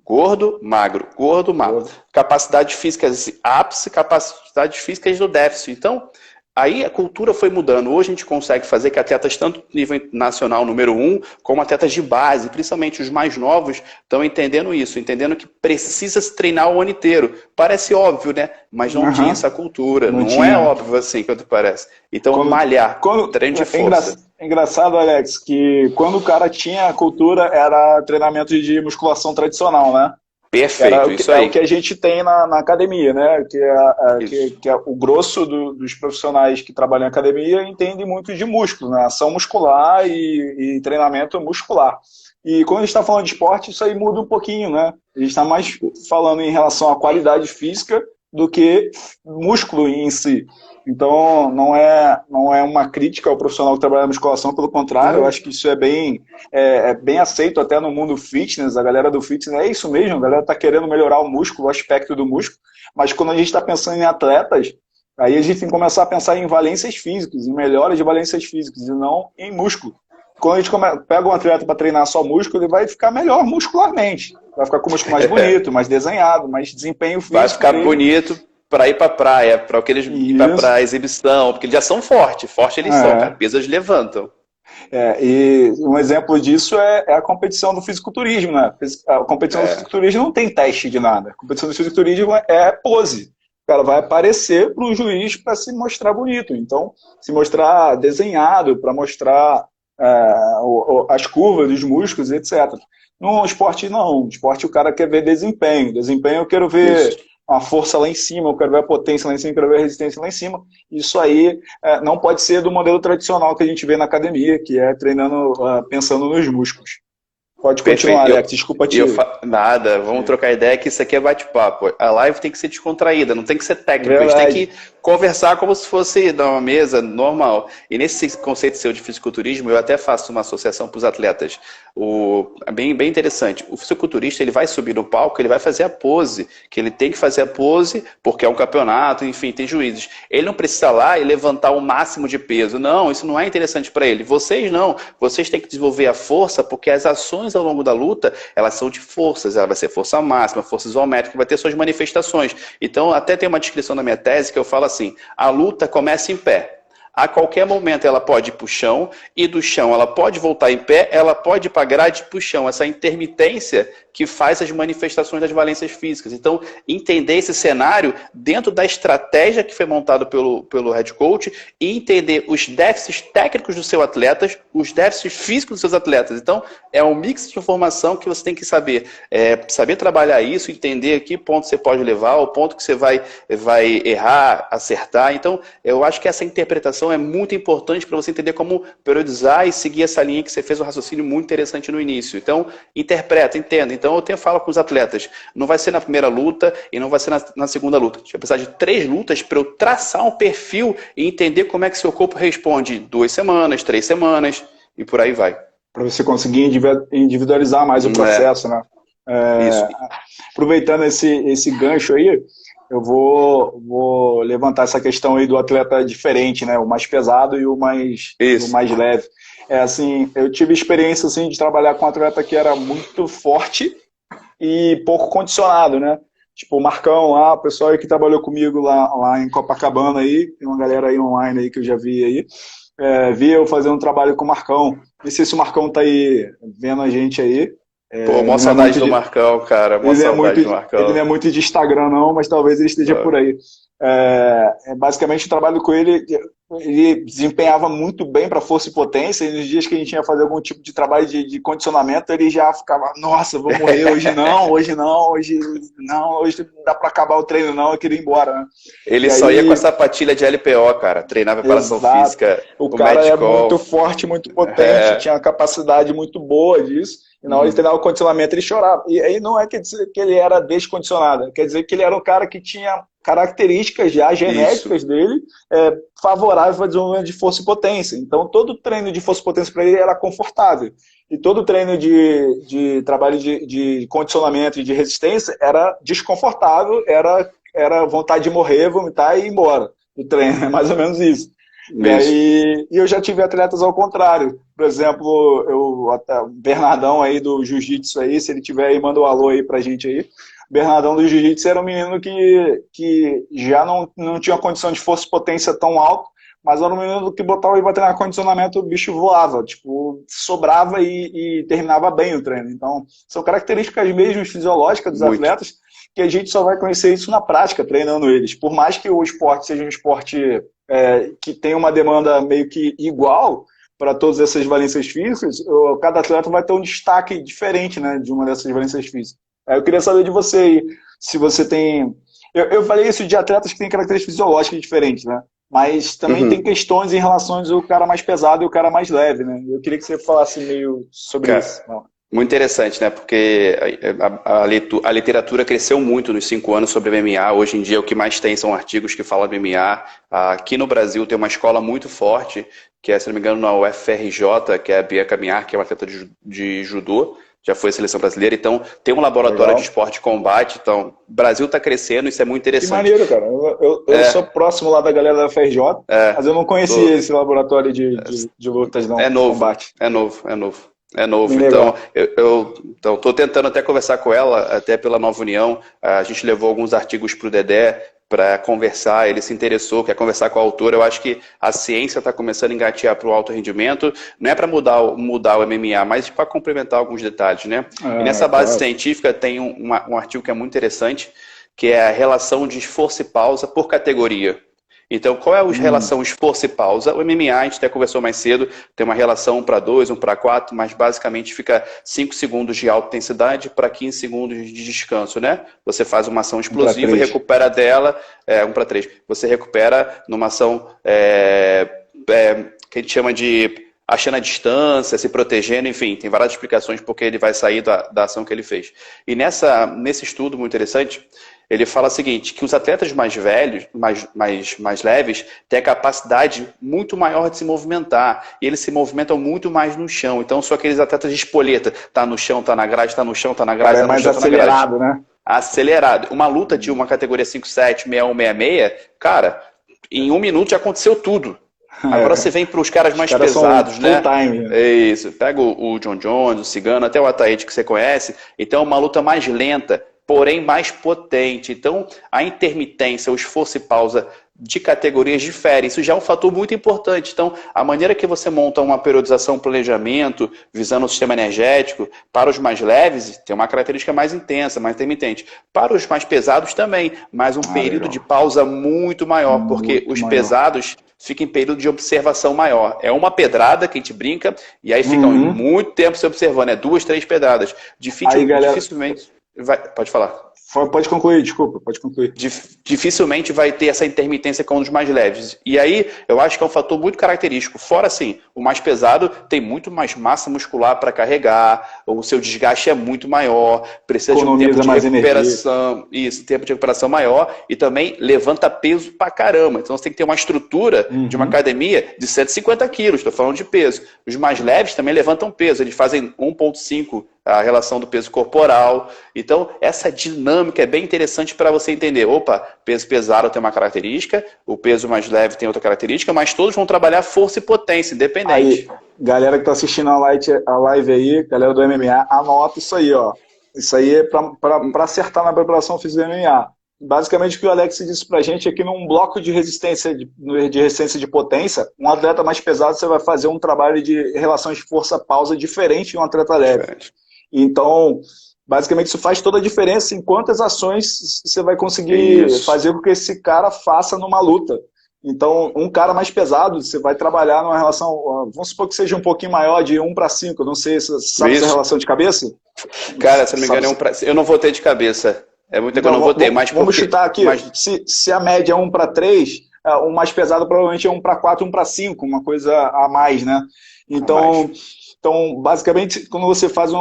Speaker 2: Gordo, magro. Gordo, magro. Capacidade física ápice, capacidade física do déficit. Então, aí a cultura foi mudando. Hoje a gente consegue fazer que atletas, tanto no nível nacional número 1, como atletas de base, principalmente os mais novos, estão entendendo isso, entendendo que precisa se treinar o ano inteiro. Parece óbvio, né? Mas não tinha essa cultura. Não é óbvio assim quanto parece. Então, malhar, treino de força.
Speaker 1: É engraçado, Alex, que quando o cara tinha a cultura, era treinamento de musculação tradicional, né?
Speaker 2: Perfeito, isso aí.
Speaker 1: É o que a gente tem na academia, né? Que é o grosso dos profissionais que trabalham em academia entende muito de músculo, né? Ação muscular e treinamento muscular. E quando a gente está falando de esporte, isso aí muda um pouquinho, né? A gente está mais falando em relação à qualidade física do que músculo em si. Então, não é uma crítica ao profissional que trabalha na musculação, pelo contrário, eu acho que isso é bem aceito até no mundo fitness, a galera do fitness, é isso mesmo, a galera está querendo melhorar o músculo, o aspecto do músculo, mas quando a gente está pensando em atletas, aí a gente tem que começar a pensar em valências físicas, em melhoras de valências físicas, e não em músculo. Quando a gente pega um atleta para treinar só músculo, ele vai ficar melhor muscularmente, vai ficar com o músculo mais bonito, mais desenhado, mais desempenho físico.
Speaker 2: Vai ficar bonito para ir para praia, para aqueles ir para exibição, porque eles já são fortes eles são, cara, peso eles levantam.
Speaker 1: E um exemplo disso é a competição do fisiculturismo, né? A competição do fisiculturismo não tem teste de nada. A competição do fisiculturismo é pose. O cara vai aparecer para o juiz para se mostrar bonito. Então, se mostrar desenhado, para mostrar as curvas dos músculos, etc. No esporte, não. No esporte, o cara quer ver desempenho. Desempenho, eu quero ver
Speaker 2: Isso.
Speaker 1: a força lá em cima, eu quero ver a potência lá em cima, eu quero ver a resistência lá em cima. Isso aí não pode ser do modelo tradicional que a gente vê na academia, que é treinando, pensando nos músculos. Pode continuar,
Speaker 2: Perfeito.
Speaker 1: Alex. Desculpa te...
Speaker 2: Nada, vamos trocar ideia que isso aqui é bate-papo. A live tem que ser descontraída, não tem que ser técnico. A gente tem
Speaker 1: Verdade.
Speaker 2: que conversar como se fosse numa mesa normal. E nesse conceito seu de fisiculturismo, eu até faço uma associação para os atletas. É bem interessante. O fisiculturista, ele vai subir no palco, ele vai fazer a pose, que ele tem que fazer a pose porque é um campeonato, enfim, tem juízes. Ele não precisa lá e levantar o máximo de peso. Não, isso não é interessante para ele. Vocês não. Vocês têm que desenvolver a força porque as ações ao longo da luta, elas são de forças. Ela vai ser força máxima, força isométrica, vai ter suas manifestações. Então, até tem uma descrição na minha tese que eu falo assim, a luta começa em pé. A qualquer momento ela pode ir para o chão, e do chão ela pode voltar em pé, ela pode ir para a grade para o chão. Essa intermitência que faz as manifestações das valências físicas. Então, entender esse cenário dentro da estratégia que foi montada pelo head coach e entender os déficits técnicos dos seus atletas, os déficits físicos dos seus atletas. Então, é um mix de informação que você tem que saber. Saber trabalhar isso, entender que ponto você pode levar, o ponto que você vai errar, acertar. Então, eu acho que essa interpretação é muito importante para você entender como periodizar e seguir essa linha que você fez um raciocínio muito interessante no início. Então, interpreta, entenda. Então, eu até falo com os atletas, não vai ser na primeira luta e não vai ser na segunda luta. A gente vai precisar de 3 lutas para eu traçar um perfil e entender como é que seu corpo responde 2 semanas, 3 semanas e por aí vai.
Speaker 1: Para você conseguir individualizar mais o processo, né?
Speaker 2: Isso.
Speaker 1: Aproveitando esse gancho aí, eu vou levantar essa questão aí do atleta diferente, né? O mais pesado e o mais leve. Assim, eu tive experiência assim, de trabalhar com um atleta que era muito forte e pouco condicionado, né? Tipo, o Marcão lá, o pessoal aí que trabalhou comigo lá em Copacabana aí, tem uma galera aí online aí que eu já vi aí. Vi eu fazendo um trabalho com o Marcão. Não sei se o Marcão tá aí vendo a gente aí.
Speaker 2: Pô, mó saudade do Marcão, cara. Mó saudade do Marcão.
Speaker 1: Ele não é muito de Instagram, não, mas talvez ele esteja por aí. Basicamente, o trabalho com ele desempenhava muito bem para força e potência, e nos dias que a gente ia fazer algum tipo de trabalho de condicionamento, ele já ficava, nossa, vou morrer, hoje não, hoje não dá para acabar o treino não, eu queria ir embora, né?
Speaker 2: Ele só ia com a sapatilha de LPO, cara, treinar preparação física.
Speaker 1: O cara é muito forte, muito potente, tinha uma capacidade muito boa disso, e na hora de treinar o condicionamento ele chorava. E aí não quer dizer que ele era descondicionado, quer dizer que ele era um cara que tinha características já genéticas dele favoráveis para desenvolvimento de força e potência. Então, todo treino de força e potência para ele era confortável. E todo treino de trabalho de condicionamento e de resistência era desconfortável, era vontade de morrer, vomitar e ir embora do treino. É mais ou menos isso. E eu já tive atletas ao contrário. Por exemplo, o Bernardão aí do Jiu-Jitsu aí, se ele tiver aí, manda um alô aí pra gente aí. Bernardão do Jiu-Jitsu era um menino que já não tinha condição de força e potência tão alta, mas era um menino que botava ele para treinar condicionamento, o bicho voava, tipo, sobrava e terminava bem o treino. Então, são características mesmo fisiológicas dos atletas que a gente só vai conhecer isso na prática, treinando eles. Por mais que o esporte seja um esporte que tem uma demanda meio que igual para todas essas valências físicas, cada atleta vai ter um destaque diferente, né, de uma dessas valências físicas. Eu queria saber de você aí, se você tem... Eu falei isso de atletas que têm características fisiológicas diferentes, né? Mas também tem questões em relação ao cara mais pesado e o cara mais leve, né? Eu queria que você falasse meio sobre isso.
Speaker 2: Muito interessante, né? Porque a literatura cresceu muito nos 5 anos sobre MMA. Hoje em dia, o que mais tem são artigos que falam de MMA. Aqui no Brasil tem uma escola muito forte, que é, se não me engano, na UFRJ, que é a Bia Caminhar, que é uma atleta de judô. Já foi a seleção brasileira, então tem um laboratório de esporte de combate, então o Brasil está crescendo, isso é muito interessante.
Speaker 1: Que maneiro, cara. Eu sou próximo lá da galera da FRJ, mas eu não conhecia esse laboratório de lutas, não.
Speaker 2: É novo,
Speaker 1: combate.
Speaker 2: É novo. Então, eu estou tentando até conversar com ela, até pela Nova União. A gente levou alguns artigos para o Dedé para conversar, ele se interessou, quer conversar com a autora. Eu acho que a ciência está começando a engatear para o alto rendimento, não é para mudar o MMA, mas para complementar alguns detalhes, né? E nessa base científica tem um artigo que é muito interessante, que é a relação de esforço e pausa por categoria. Então, qual é a relação esforço e pausa? O MMA, a gente até conversou mais cedo, tem uma relação 1:2, 1:4, mas basicamente fica 5 segundos de alta intensidade para 15 segundos de descanso, né? Você faz uma ação explosiva e recupera dela, 1:3. Você recupera numa ação que a gente chama de achando a distância, se protegendo, enfim, tem várias explicações porque ele vai sair da ação que ele fez. E nesse estudo muito interessante, ele fala o seguinte, que os atletas mais velhos, mais leves, têm a capacidade muito maior de se movimentar. E eles se movimentam muito mais no chão. Então, são aqueles atletas de espoleta. Tá no chão, tá na grade, tá no chão, tá na grade, tá no chão, tá na grade.
Speaker 1: É mais acelerado, né?
Speaker 2: Acelerado. Uma luta de uma categoria 5'7", 61, 66, cara, em 1 minuto já aconteceu tudo. Agora você vem para os caras mais pesados, né?
Speaker 1: Time.
Speaker 2: É isso. Pega o John Jones, o Cigano, até o Ataíde que você conhece. Então, é uma luta mais lenta, porém mais potente. Então, a intermitência, o esforço e pausa de categorias diferem. Isso já é um fator muito importante. Então, a maneira que você monta uma periodização, um planejamento, visando o sistema energético, para os mais leves, tem uma característica mais intensa, mais intermitente. Para os mais pesados também, mas um período de pausa muito maior, porque os pesados ficam em período de observação maior. É uma pedrada que a gente brinca, e aí ficam muito tempo se observando. 2, 3 pedradas. Dificilmente... Pode falar.
Speaker 1: Pode concluir, desculpa, pode concluir.
Speaker 2: Dificilmente vai ter essa intermitência com os mais leves. E aí, eu acho que é um fator muito característico. Fora, assim, o mais pesado tem muito mais massa muscular para carregar, o seu desgaste é muito maior, precisa de um tempo de recuperação. Isso, tempo de recuperação maior, e também levanta peso pra caramba. Então, você tem que ter uma estrutura de uma academia de 150 quilos, estou falando de peso. Os mais leves também levantam peso, eles fazem 1,5 a relação do peso corporal. Então, essa dinâmica é bem interessante para você entender. Opa, peso pesado tem uma característica, o peso mais leve tem outra característica, mas todos vão trabalhar força e potência, independente.
Speaker 1: Aí, galera que está assistindo a live aí, galera do MMA, anota isso aí, ó. Isso aí é para acertar na preparação física do MMA. Basicamente, o que o Alex disse pra gente é que num bloco de resistência de potência, um atleta mais pesado, você vai fazer um trabalho de relação de força-pausa diferente de um atleta leve. Então, basicamente, isso faz toda a diferença em quantas ações você vai conseguir fazer com que esse cara faça numa luta. Então, um cara mais pesado, você vai trabalhar numa relação, vamos supor que seja um pouquinho maior, de 1:5, não sei, sabe essa relação de cabeça?
Speaker 2: Cara, se não me engano, eu não vou ter de cabeça. É muito que eu não vou ter, mas
Speaker 1: vamos chutar aqui, se a média é 1:3, o mais pesado provavelmente é 1:4, 1:5, uma coisa a mais, né? Então, basicamente, quando você faz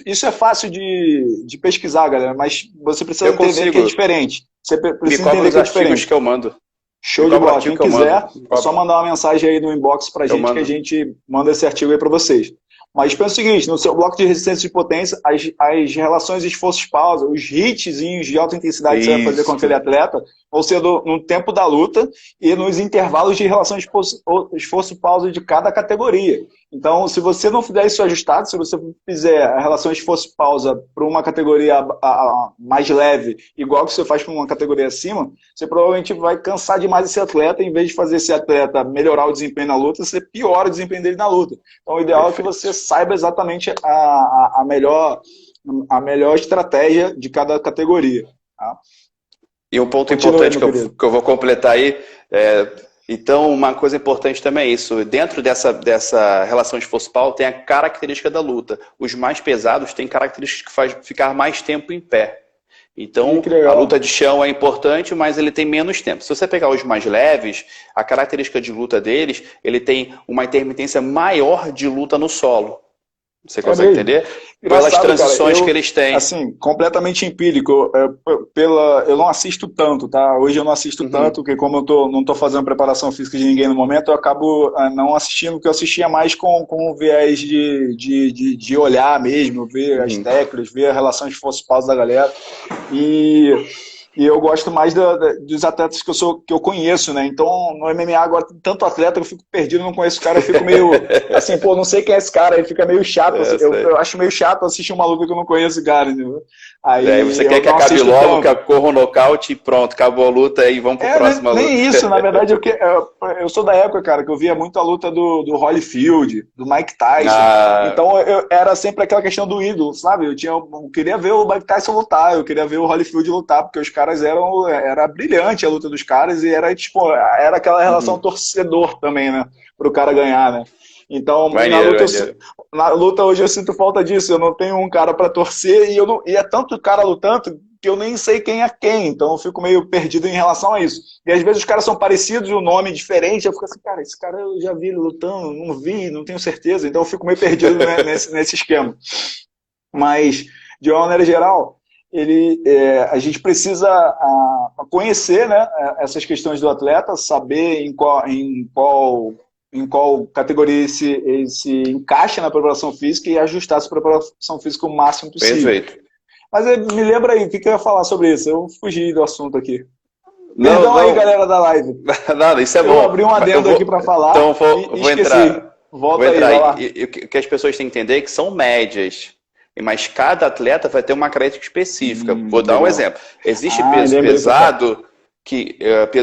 Speaker 1: Isso é fácil de pesquisar, galera, mas você precisa entender que é diferente. Você precisa entender que é diferente.
Speaker 2: Que eu mando.
Speaker 1: Show de bola. Quem quiser, é só mandar uma mensagem aí no inbox pra gente que a gente manda esse artigo aí pra vocês. Mas pensa o seguinte, no seu bloco de resistência de potência, as relações de esforço-pausa, os hitzinhos de alta intensidade que você vai fazer com aquele atleta, vão ser no tempo da luta e nos intervalos de relação de esforço-pausa de cada categoria. Então, se você não fizer isso ajustado, se você fizer a relação de esforço-pausa para uma categoria mais leve, igual que você faz para uma categoria acima, você provavelmente vai cansar demais esse atleta, em vez de fazer esse atleta melhorar o desempenho na luta, você piora o desempenho dele na luta. Então, o ideal é que você saiba exatamente a melhor estratégia de cada categoria. Tá?
Speaker 2: E um ponto importante que eu vou completar aí, então uma coisa importante também é isso, dentro dessa relação de esforço-pausa tem a característica da luta. Os mais pesados têm características que faz ficar mais tempo em pé. Então, a luta de chão é importante, mas ele tem menos tempo. Se você pegar os mais leves, a característica de luta deles, ele tem uma intermitência maior de luta no solo. Você consegue entender? Pelas transições que eles têm.
Speaker 1: Assim, completamente empírico. Eu não assisto tanto, tá? Hoje eu não assisto tanto, porque como eu não estou fazendo preparação física de ninguém no momento, eu acabo não assistindo, porque eu assistia mais com o viés de olhar mesmo, ver as técnicas, ver a relação de força-pausa da galera. E eu gosto mais dos atletas que eu conheço, né? Então, no MMA agora tem tanto atleta, eu fico perdido, não conheço o cara, eu fico meio assim, pô, não sei quem é esse cara, ele fica meio chato. Eu acho meio chato assistir uma luta que eu não conheço o cara, entendeu?
Speaker 2: Aí você quer que acabe logo, que corra o nocaute e pronto, acabou a luta e vamos pro próximo luta.
Speaker 1: Nem isso, na verdade, eu sou da época, cara, que eu via muito a luta do Holyfield, do Mike Tyson. Então, era sempre aquela questão do ídolo, sabe? Eu queria ver o Mike Tyson lutar, eu queria ver o Holyfield lutar, porque os caras caras era brilhante a luta dos caras e era, tipo, era aquela relação torcedor também, né? Pro cara ganhar, né? Então,
Speaker 2: Maneiro, maneiro.
Speaker 1: na luta hoje eu sinto falta disso. Eu não tenho um cara para torcer e é tanto cara lutando que eu nem sei quem é quem. Então eu fico meio perdido em relação a isso. E às vezes os caras são parecidos e o nome é diferente. Eu fico assim, cara, esse cara eu já vi ele lutando, não vi, não tenho certeza. Então eu fico meio perdido nesse esquema. Mas, de uma maneira geral, a gente precisa conhecer, né, essas questões do atleta, saber em qual categoria ele se encaixa na preparação física e ajustar essa preparação física o máximo possível.
Speaker 2: Perfeito.
Speaker 1: Mas me lembra aí, o que eu ia falar sobre isso? Eu fugi do assunto aqui.
Speaker 2: Não,
Speaker 1: Perdão
Speaker 2: não.
Speaker 1: aí, galera da live.
Speaker 2: Nada, isso é bom.
Speaker 1: Eu abri um adendo aqui para falar
Speaker 2: então
Speaker 1: vou entrar. Volta aí, vai lá.
Speaker 2: E o que as pessoas têm que entender é que são médias. Mas cada atleta vai ter uma característica específica. Vou dar um exemplo. Existe peso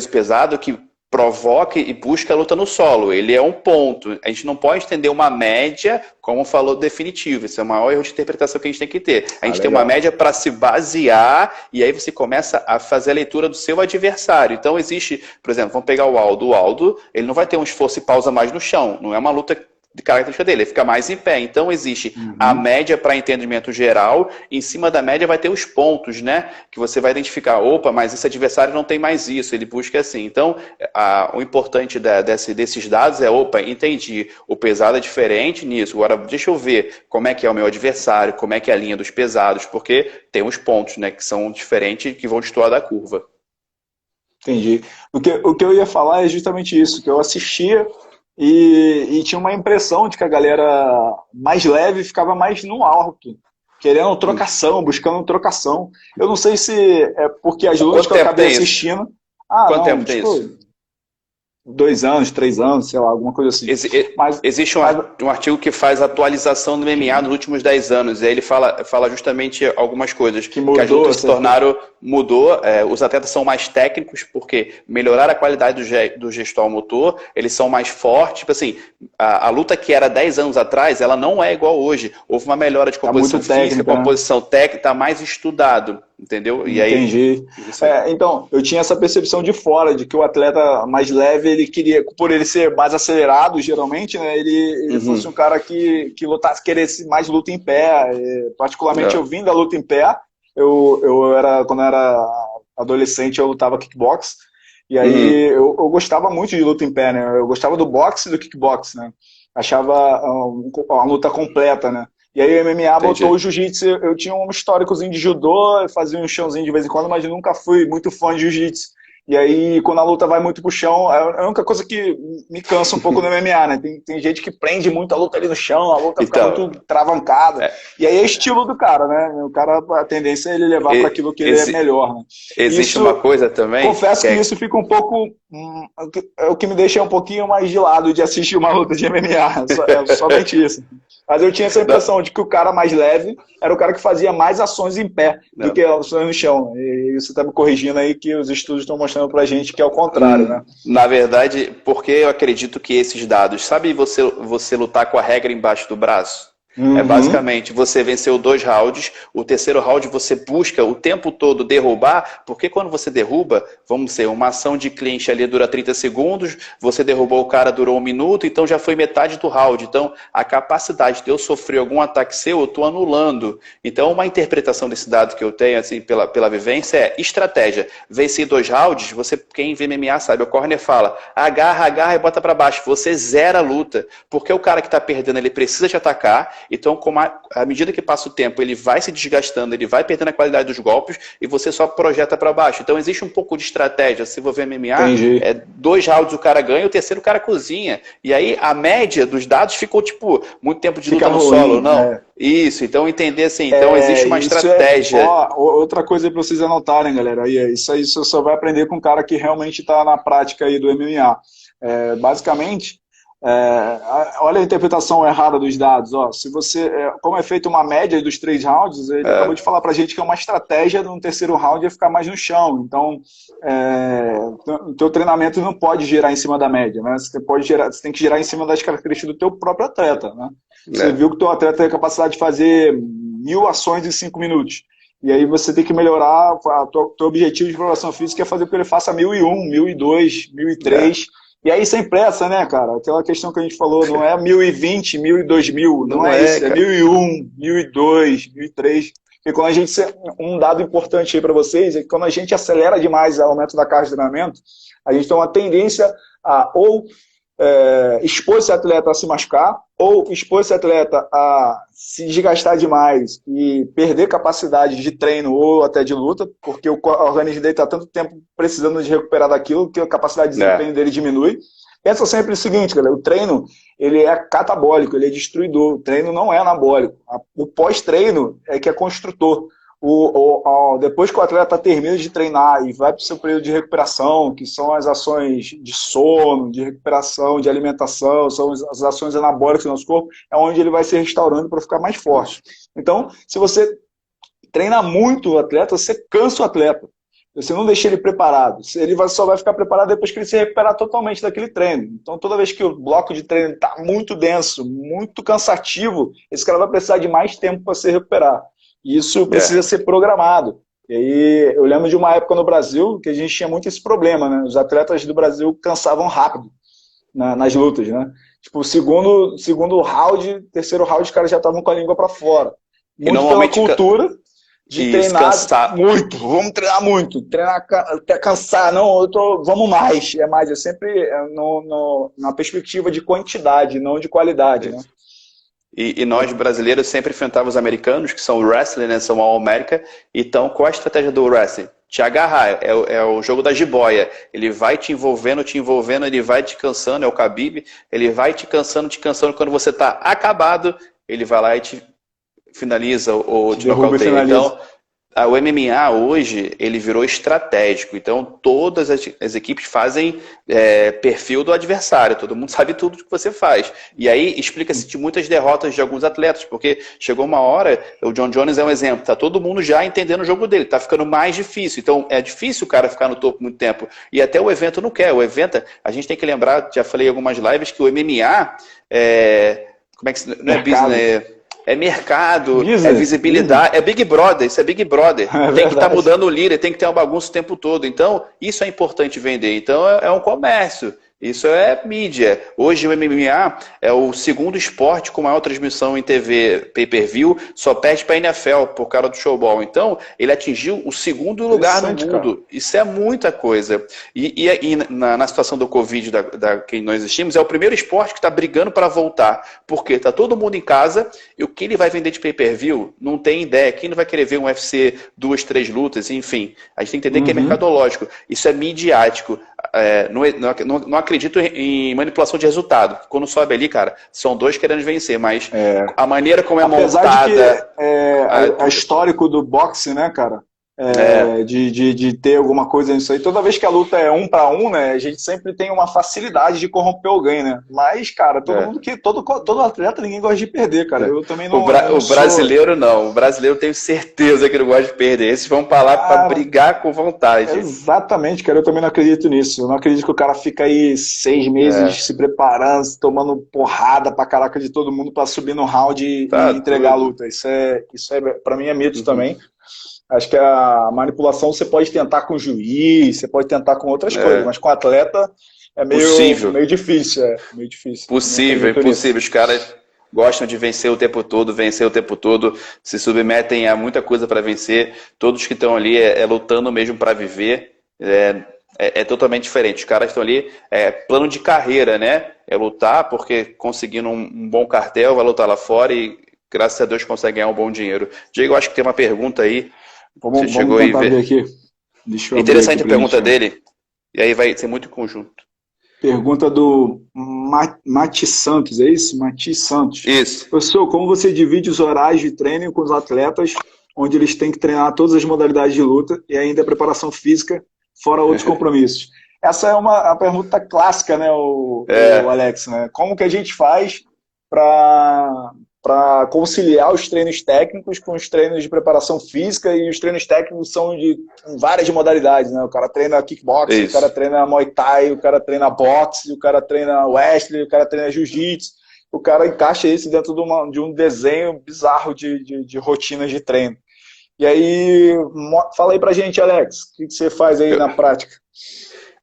Speaker 2: pesado que provoca e busca a luta no solo. Ele é um ponto. A gente não pode entender uma média como falou definitivo. Esse é o maior erro de interpretação que a gente tem que ter. A gente tem uma média para se basear e aí você começa a fazer a leitura do seu adversário. Então existe, por exemplo, vamos pegar o Aldo. O Aldo, ele não vai ter um esforço e pausa mais no chão. Não é uma luta de característica dele, ele fica mais em pé. Então existe a média para entendimento geral, em cima da média vai ter os pontos, né? Que você vai identificar, opa, mas esse adversário não tem mais isso, ele busca assim. Então, o importante desses dados é, opa, entendi, o pesado é diferente nisso, agora deixa eu ver como é que é o meu adversário, como é que é a linha dos pesados, porque tem os pontos, né, que são diferentes, que vão destoar da curva.
Speaker 1: Entendi. O que eu ia falar é justamente isso, que eu assistia e tinha uma impressão de que a galera mais leve ficava mais no alto, querendo trocação, buscando trocação. Eu não sei se é porque as lutas que eu acabei assistindo...
Speaker 2: Quanto tempo tem isso?
Speaker 1: 2 anos, 3 anos, sei lá, alguma coisa assim.
Speaker 2: Existe um artigo que faz atualização do MMA nos últimos 10 anos, e aí ele fala justamente algumas coisas. Que as lutas se tornaram... Mudou, os atletas são mais técnicos, porque melhoraram a qualidade do gestual motor, eles são mais fortes. Tipo assim, a luta que era 10 anos atrás, ela não é igual hoje. Houve uma melhora de composição física, composição técnica, está mais estudado. Entendeu? E aí,
Speaker 1: entendi. Então, eu tinha essa percepção de fora, de que o atleta mais leve, ele queria, por ele ser mais acelerado, geralmente, né, ele fosse um cara que lutasse, queresse mais luta em pé. Particularmente, eu vim da luta em pé. Quando eu era adolescente, eu lutava kickbox. E aí, eu gostava muito de luta em pé, né? Eu gostava do boxe e do kickbox, né? Achava uma luta completa, né? E aí o MMA botou o jiu-jitsu. Eu tinha um históricozinho de judô, fazia um chãozinho de vez em quando, mas nunca fui muito fã de jiu-jitsu. E aí, quando a luta vai muito pro chão, é a única coisa que me cansa um pouco no MMA, né? Tem gente que prende muito a luta ali no chão, a luta fica muito travancada. E aí é estilo do cara, né? O cara, a tendência é ele levar para aquilo que ele é melhor, né?
Speaker 2: Existe uma coisa também...
Speaker 1: Confesso que isso fica um pouco... É o que me deixa um pouquinho mais de lado de assistir uma luta de MMA. É somente isso. Mas eu tinha essa impressão de que o cara mais leve era o cara que fazia mais ações em pé do que ações no chão. E você está me corrigindo aí que os estudos estão mostrando pra gente que é o contrário, né?
Speaker 2: Na verdade, porque eu acredito que esses dados... Sabe você lutar com a regra embaixo do braço? É basicamente, você venceu 2 rounds, o terceiro round você busca o tempo todo derrubar, porque quando você derruba, vamos dizer, uma ação de clinch ali dura 30 segundos, você derrubou o cara, durou 1 minuto, então já foi metade do round. Então, a capacidade de eu sofrer algum ataque seu, eu estou anulando. Então, uma interpretação desse dado que eu tenho, assim, pela vivência, é estratégia. Venci 2 rounds, quem vê MMA sabe, o corner fala, agarra e bota para baixo. Você zera a luta, porque o cara que está perdendo, ele precisa te atacar. Então, à medida que passa o tempo, ele vai se desgastando, ele vai perdendo a qualidade dos golpes e você só projeta para baixo. Então, existe um pouco de estratégia. Se você ver MMA, 2 rounds o cara ganha, o terceiro o cara cozinha. E aí, a média dos dados ficou, tipo, muito tempo de luta no solo, não? Isso, então entender assim, então existe uma estratégia.
Speaker 1: Outra coisa para vocês anotarem, galera, isso aí você só vai aprender com um cara que realmente está na prática aí do MMA. Basicamente... olha a interpretação errada dos dados. Se você, como é feita uma média dos 3 rounds, ele acabou de falar pra gente que é uma estratégia no terceiro round é ficar mais no chão. Então, o teu treinamento não pode gerar em cima da média, né? Você tem que gerar em cima das características do teu próprio atleta, né? Você viu que o teu atleta tem a capacidade de fazer 1000 ações em 5 minutos. E aí você tem que melhorar, teu objetivo de preparação física é fazer com que ele faça 1001, 1002, 1003. E aí sem pressa, né, cara? Aquela questão que a gente falou, não é 1020, 1000 e 2000, não é isso, é
Speaker 2: cara.
Speaker 1: 1001, 1002, 1003. E quando a gente, um dado importante aí para vocês é que quando a gente acelera demais o aumento da carga de treinamento, a gente tem uma tendência a ou expor esse atleta a se machucar, ou expor esse atleta a se desgastar demais e perder capacidade de treino ou até de luta, porque o organismo dele está tanto tempo precisando de recuperar daquilo que a capacidade de desempenho dele diminui. Pensa sempre o seguinte, galera, o treino ele é catabólico, ele é destruidor, o treino não é anabólico. O pós-treino é que é construtor. Depois que o atleta termina de treinar e vai para o seu período de recuperação, que são as ações de sono, de recuperação, de alimentação, são as ações anabólicas do nosso corpo, é onde ele vai se restaurando para ficar mais forte. Então, se você treina muito o atleta, você cansa o atleta. Você não deixa ele preparado. Ele só vai ficar preparado depois que ele se recuperar totalmente daquele treino. Então, toda vez que o bloco de treino está muito denso, muito cansativo, esse cara vai precisar de mais tempo para se recuperar. E isso precisa ser programado. E aí, eu lembro de uma época no Brasil que a gente tinha muito esse problema, né? Os atletas do Brasil cansavam rápido nas lutas, né? Tipo, segundo round, terceiro round, os caras já estavam com a língua para fora. Muito pela cultura de treinar muito. Vamos treinar muito. Treinar até cansar. Não, vamos mais. É mais. É sempre na perspectiva de quantidade, não de qualidade, né?
Speaker 2: E nós, brasileiros, sempre enfrentávamos os americanos, que são o wrestling, né? São All-America. Então, qual a estratégia do wrestling? Te agarrar. É o jogo da jiboia. Ele vai te envolvendo, ele vai te cansando. É o Khabib. Ele vai te cansando. Quando você está acabado, ele vai lá e te finaliza ou te nocauteia. Então, o MMA hoje, ele virou estratégico. Então, todas as equipes fazem perfil do adversário. Todo mundo sabe tudo que você faz. E aí, explica-se de muitas derrotas de alguns atletas, porque chegou uma hora, o John Jones é um exemplo, tá todo mundo já entendendo o jogo dele, tá ficando mais difícil. Então, é difícil o cara ficar no topo muito tempo. E até o evento não quer. O evento, a gente tem que lembrar, já falei em algumas lives, que o MMA como é que não é business, é mercado, é visibilidade, é Big Brother, isso é Big Brother. Tem que estar mudando o líder, tem que ter uma bagunça o tempo todo. Então, isso é importante vender. Então, é um comércio. Isso é mídia. Hoje o MMA é o segundo esporte com maior transmissão em TV pay-per-view, só perde para a NFL por causa do showball. Então, ele atingiu o segundo lugar no mundo. Cara. Isso é muita coisa. E na situação do Covid da que nós existimos, é o primeiro esporte que está brigando para voltar. Porque está todo mundo em casa e o que ele vai vender de pay-per-view não tem ideia. Quem não vai querer ver um UFC, 2, 3 lutas, enfim. A gente tem que entender que é mercadológico. Isso é midiático. Não acredito em manipulação de resultado. Quando sobe ali, cara, são dois querendo vencer, mas a maneira como é montada...
Speaker 1: Apesar de que histórico do boxe, né, cara? De ter alguma coisa nisso aí. Toda vez que a luta é 1 para 1, né, a gente sempre tem uma facilidade de corromper alguém, né? Mas, cara, todo atleta, ninguém gosta de perder, cara. Eu também não.
Speaker 2: O brasileiro não. O brasileiro tenho certeza que não gosta de perder. Esses vão pra lá pra brigar com vontade.
Speaker 1: Exatamente, cara. Eu também não acredito nisso. Eu não acredito que o cara fica aí 6 meses se preparando, tomando porrada pra caraca de todo mundo pra subir no round e entregar a luta. Isso pra mim é mito também. Acho que a manipulação você pode tentar com o juiz, você pode tentar com outras coisas, mas com o atleta é meio difícil. Meio difícil.
Speaker 2: Impossível. Os caras gostam de vencer o tempo todo, se submetem a muita coisa para vencer. Todos que estão ali lutando mesmo para viver. É totalmente diferente. Os caras estão ali, plano de carreira, né? É lutar porque conseguindo um bom cartel, vai lutar lá fora e, graças a Deus, consegue ganhar um bom dinheiro. Diego, acho que tem uma pergunta aí.
Speaker 1: Vamos tentar ver aqui.
Speaker 2: Interessante a pergunta dele. E aí vai ser muito conjunto.
Speaker 1: Pergunta do Mati Santos, é isso? Mati Santos.
Speaker 2: Isso.
Speaker 1: Professor, como você divide os horários de treino com os atletas, onde eles têm que treinar todas as modalidades de luta e ainda a preparação física, fora outros compromissos? Essa é uma pergunta clássica, né, o Alex, né? Como que a gente faz para conciliar os treinos técnicos com os treinos de preparação física, e os treinos técnicos são de várias modalidades, né? O cara treina kickboxing, o cara treina muay thai, o cara treina boxe, o cara treina wrestling, o cara treina jiu-jitsu. O cara encaixa isso dentro de um desenho bizarro de rotinas de treino. E aí, fala aí pra gente, Alex, o que você faz aí na prática?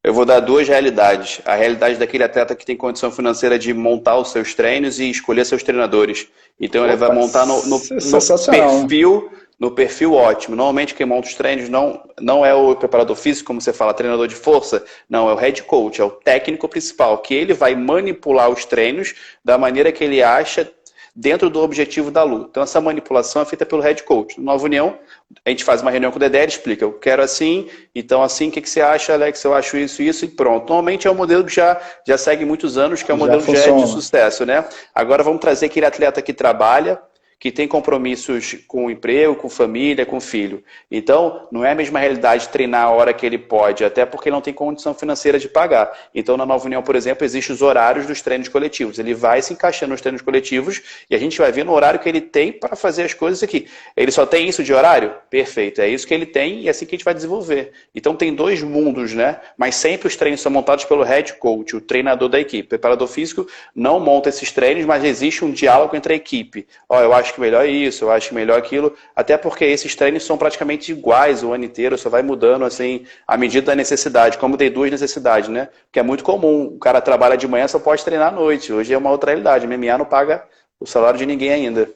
Speaker 2: Eu vou dar duas realidades. A realidade daquele atleta que tem condição financeira de montar os seus treinos e escolher seus treinadores. Então ele vai
Speaker 1: Opa,
Speaker 2: montar no
Speaker 1: sensacional, né?
Speaker 2: perfil, no perfil ótimo. Normalmente quem monta os treinos não é o preparador físico, como você fala, treinador de força. Não, é o head coach, é o técnico principal, que ele vai manipular os treinos da maneira que ele acha dentro do objetivo da luta. Então essa manipulação é feita pelo head coach. No Nova União, a gente faz uma reunião com o Dedé, ele explica, eu quero assim, então assim, o que você acha, Alex? Eu acho isso e pronto. Normalmente é um modelo que já segue muitos anos, que é um modelo já é de sucesso, né? Agora vamos trazer aquele atleta que trabalha, que tem compromissos com o emprego, com família, com filho. Então, não é a mesma realidade treinar a hora que ele pode, até porque ele não tem condição financeira de pagar. Então, na Nova União, por exemplo, existem os horários dos treinos coletivos. Ele vai se encaixando nos treinos coletivos e a gente vai ver no horário que ele tem para fazer as coisas aqui. Ele só tem isso de horário? Perfeito, é isso que ele tem e é assim que a gente vai desenvolver. Então, tem dois mundos, né? Mas sempre os treinos são montados pelo head coach, o treinador da equipe. O preparador físico não monta esses treinos, mas existe um diálogo entre a equipe. Ó, eu acho que melhor isso, eu acho que melhor aquilo, até porque esses treinos são praticamente iguais o ano inteiro, só vai mudando assim à medida da necessidade, como tem duas necessidades, né? Porque é muito comum, o cara trabalha de manhã, só pode treinar à noite, hoje é uma outra realidade, MMA não paga o salário de ninguém ainda.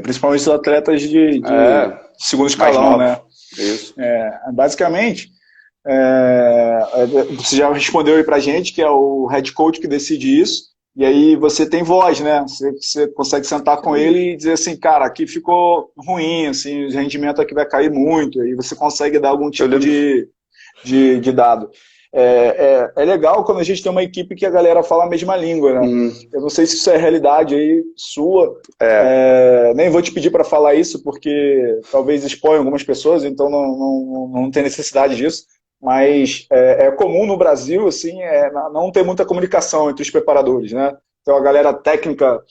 Speaker 1: Principalmente os atletas de segundo escalão, né?
Speaker 2: Isso.
Speaker 1: Basicamente, você já respondeu aí pra gente que é o head coach que decide isso. E aí você tem voz, né? Você consegue sentar com ele e dizer assim, cara, aqui ficou ruim, assim, o rendimento aqui vai cair muito, aí você consegue dar algum tipo de dado. É legal quando a gente tem uma equipe que a galera fala a mesma língua, né? Eu não sei se isso é realidade aí sua, nem vou te pedir para falar isso, porque talvez exponha algumas pessoas, então não tem necessidade disso. Mas é comum no Brasil assim, não ter muita comunicação entre os preparadores, né? Então a galera técnica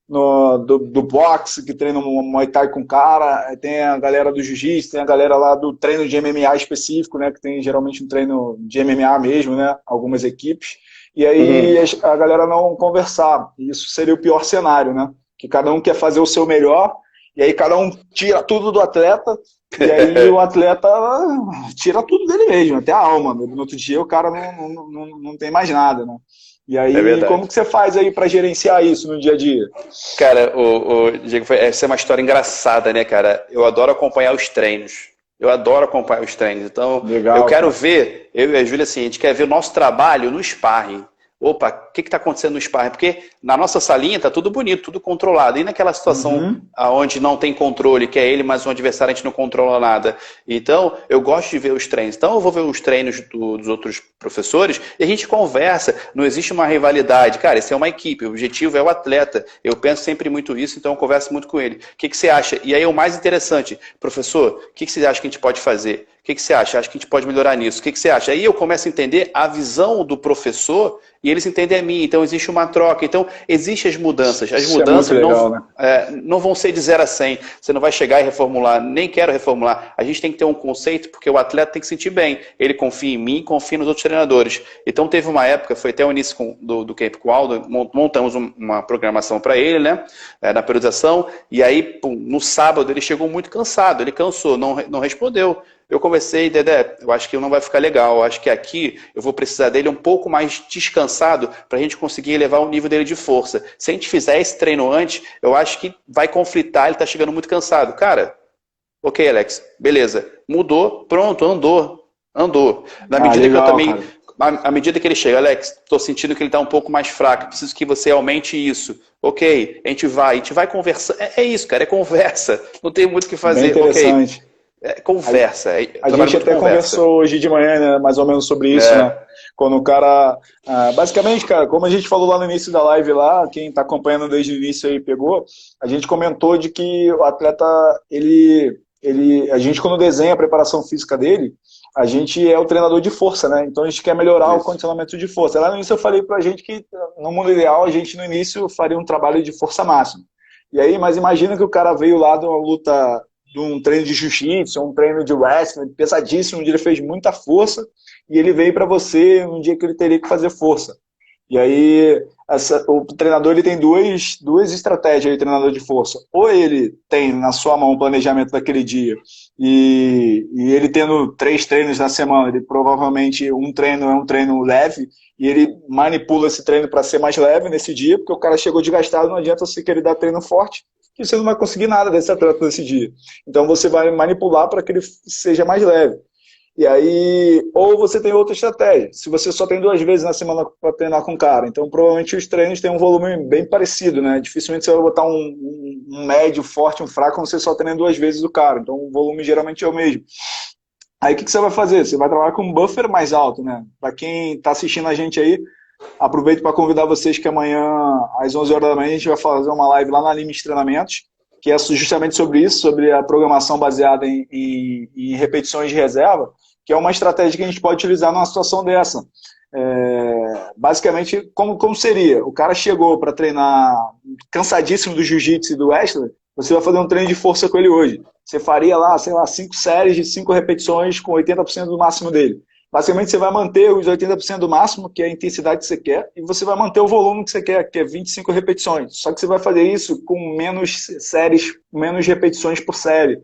Speaker 1: do boxe que treina um Muay Thai com cara, tem a galera do jiu-jitsu, tem a galera lá do treino de MMA específico, né? Que tem geralmente um treino de MMA mesmo, né? Algumas equipes. E aí a galera não conversar. Isso seria o pior cenário, né? Que cada um quer fazer o seu melhor, e aí cada um tira tudo do atleta, e aí o atleta tira tudo dele mesmo, até a alma. No outro dia o cara não tem mais nada, né? E aí, como que você faz aí para gerenciar isso no dia a dia?
Speaker 2: Cara, o Diego, essa é uma história engraçada, né, cara? Eu adoro acompanhar os treinos. Eu adoro acompanhar os treinos. Então, legal, eu quero ver, eu e a Júlia, assim, a gente quer ver o nosso trabalho no sparring. Opa, o que está acontecendo no sparring? Porque na nossa salinha está tudo bonito, tudo controlado. E naquela situação onde não tem controle, que é ele, mas o adversário a gente não controla nada. Então, eu gosto de ver os treinos. Então, eu vou ver os treinos dos outros professores e a gente conversa. Não existe uma rivalidade. Cara, isso é uma equipe, o objetivo é o atleta. Eu penso sempre muito isso, então eu converso muito com ele. O que você acha? E aí, o mais interessante, professor, o que você acha que a gente pode fazer? O que você acha? Acho que a gente pode melhorar nisso. O que você acha? Aí eu começo a entender a visão do professor e eles entendem a minha. Então existe uma troca. Então existem as mudanças. As mudanças legal, né? Não vão ser de 0 a 100. Você não vai chegar e reformular. Nem quero reformular. A gente tem que ter um conceito porque o atleta tem que sentir bem. Ele confia em mim, confia nos outros treinadores. Então teve uma época, foi até o início do Camp com o Aldo, montamos uma programação para ele, né? Na periodização. E aí, pum, no sábado, ele chegou muito cansado. Ele cansou, não respondeu. Eu conversei, Dedé, eu acho que não vai ficar legal, eu acho que aqui eu vou precisar dele um pouco mais descansado para a gente conseguir elevar o nível dele de força. Se a gente fizer esse treino antes, eu acho que vai conflitar, ele está chegando muito cansado. Cara, ok, Alex, beleza, mudou, pronto, andou. Na medida legal, que eu também... À medida que ele chega, Alex, estou sentindo que ele está um pouco mais fraco, preciso que você aumente isso. Ok, a gente vai conversar. É isso, cara, é conversa. Não tem muito o que fazer.
Speaker 1: Bem interessante.
Speaker 2: Ok. Conversa.
Speaker 1: A gente até conversou hoje de manhã, né, mais ou menos sobre isso, né? Quando o cara... basicamente, cara, como a gente falou lá no início da live lá, quem está acompanhando desde o início aí pegou, a gente comentou de que o atleta, a gente quando desenha a preparação física dele, a gente é o treinador de força, né? Então a gente quer melhorar o condicionamento de força. Lá no início eu falei pra gente que no mundo ideal a gente no início faria um trabalho de força máxima. E aí, mas imagina que o cara veio lá de uma luta, de um treino de jiu-jitsu, um treino de wrestling, pesadíssimo, onde ele fez muita força, e ele veio para você num dia que ele teria que fazer força. E aí o treinador ele tem duas estratégias aí, treinador de força. Ou ele tem na sua mão o planejamento daquele dia e ele tendo 3 treinos na semana, ele provavelmente um treino é um treino leve e ele manipula esse treino para ser mais leve nesse dia, porque o cara chegou desgastado, não adianta você querer dar treino forte, que você não vai conseguir nada desse atleta nesse dia. Então você vai manipular para que ele seja mais leve. E aí, ou você tem outra estratégia. Se você só tem 2 vezes na semana para treinar com o cara, então provavelmente os treinos têm um volume bem parecido, né? Dificilmente você vai botar um médio, forte, um fraco, quando você só treina 2 vezes o cara. Então o volume geralmente é o mesmo. Aí o que você vai fazer? Você vai trabalhar com um buffer mais alto, né? Para quem está assistindo a gente aí, aproveito para convidar vocês que amanhã, às 11 horas da manhã, a gente vai fazer uma live lá na Limite Treinamentos, que é justamente sobre isso, sobre a programação baseada em repetições de reserva, que é uma estratégia que a gente pode utilizar numa situação dessa. Basicamente, como seria? O cara chegou para treinar cansadíssimo do jiu-jitsu e do wrestling, você vai fazer um treino de força com ele hoje. Você faria lá, sei lá, 5 séries de 5 repetições com 80% do máximo dele. Basicamente, você vai manter os 80% do máximo, que é a intensidade que você quer, e você vai manter o volume que você quer, que é 25 repetições. Só que você vai fazer isso com menos séries, menos repetições por série.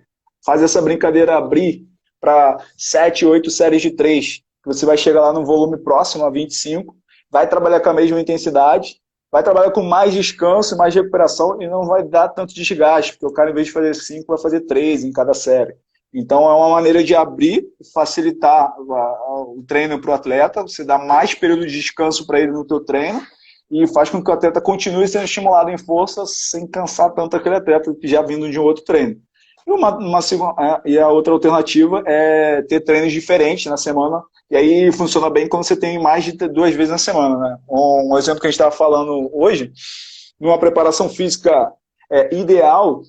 Speaker 1: Faz essa brincadeira abrir para 7, 8 séries de 3, que você vai chegar lá no volume próximo a 25, vai trabalhar com a mesma intensidade, vai trabalhar com mais descanso, mais recuperação, e não vai dar tanto desgaste, porque o cara, em vez de fazer 5, vai fazer 3 em cada série. Então, é uma maneira de abrir, facilitar o treino para o atleta, você dá mais período de descanso para ele no teu treino e faz com que o atleta continue sendo estimulado em força sem cansar tanto aquele atleta que já vindo de um outro treino. E a outra alternativa é ter treinos diferentes na semana, e aí funciona bem quando você tem mais de 2 vezes na semana, né? Um exemplo que a gente estava falando hoje, numa preparação física ideal,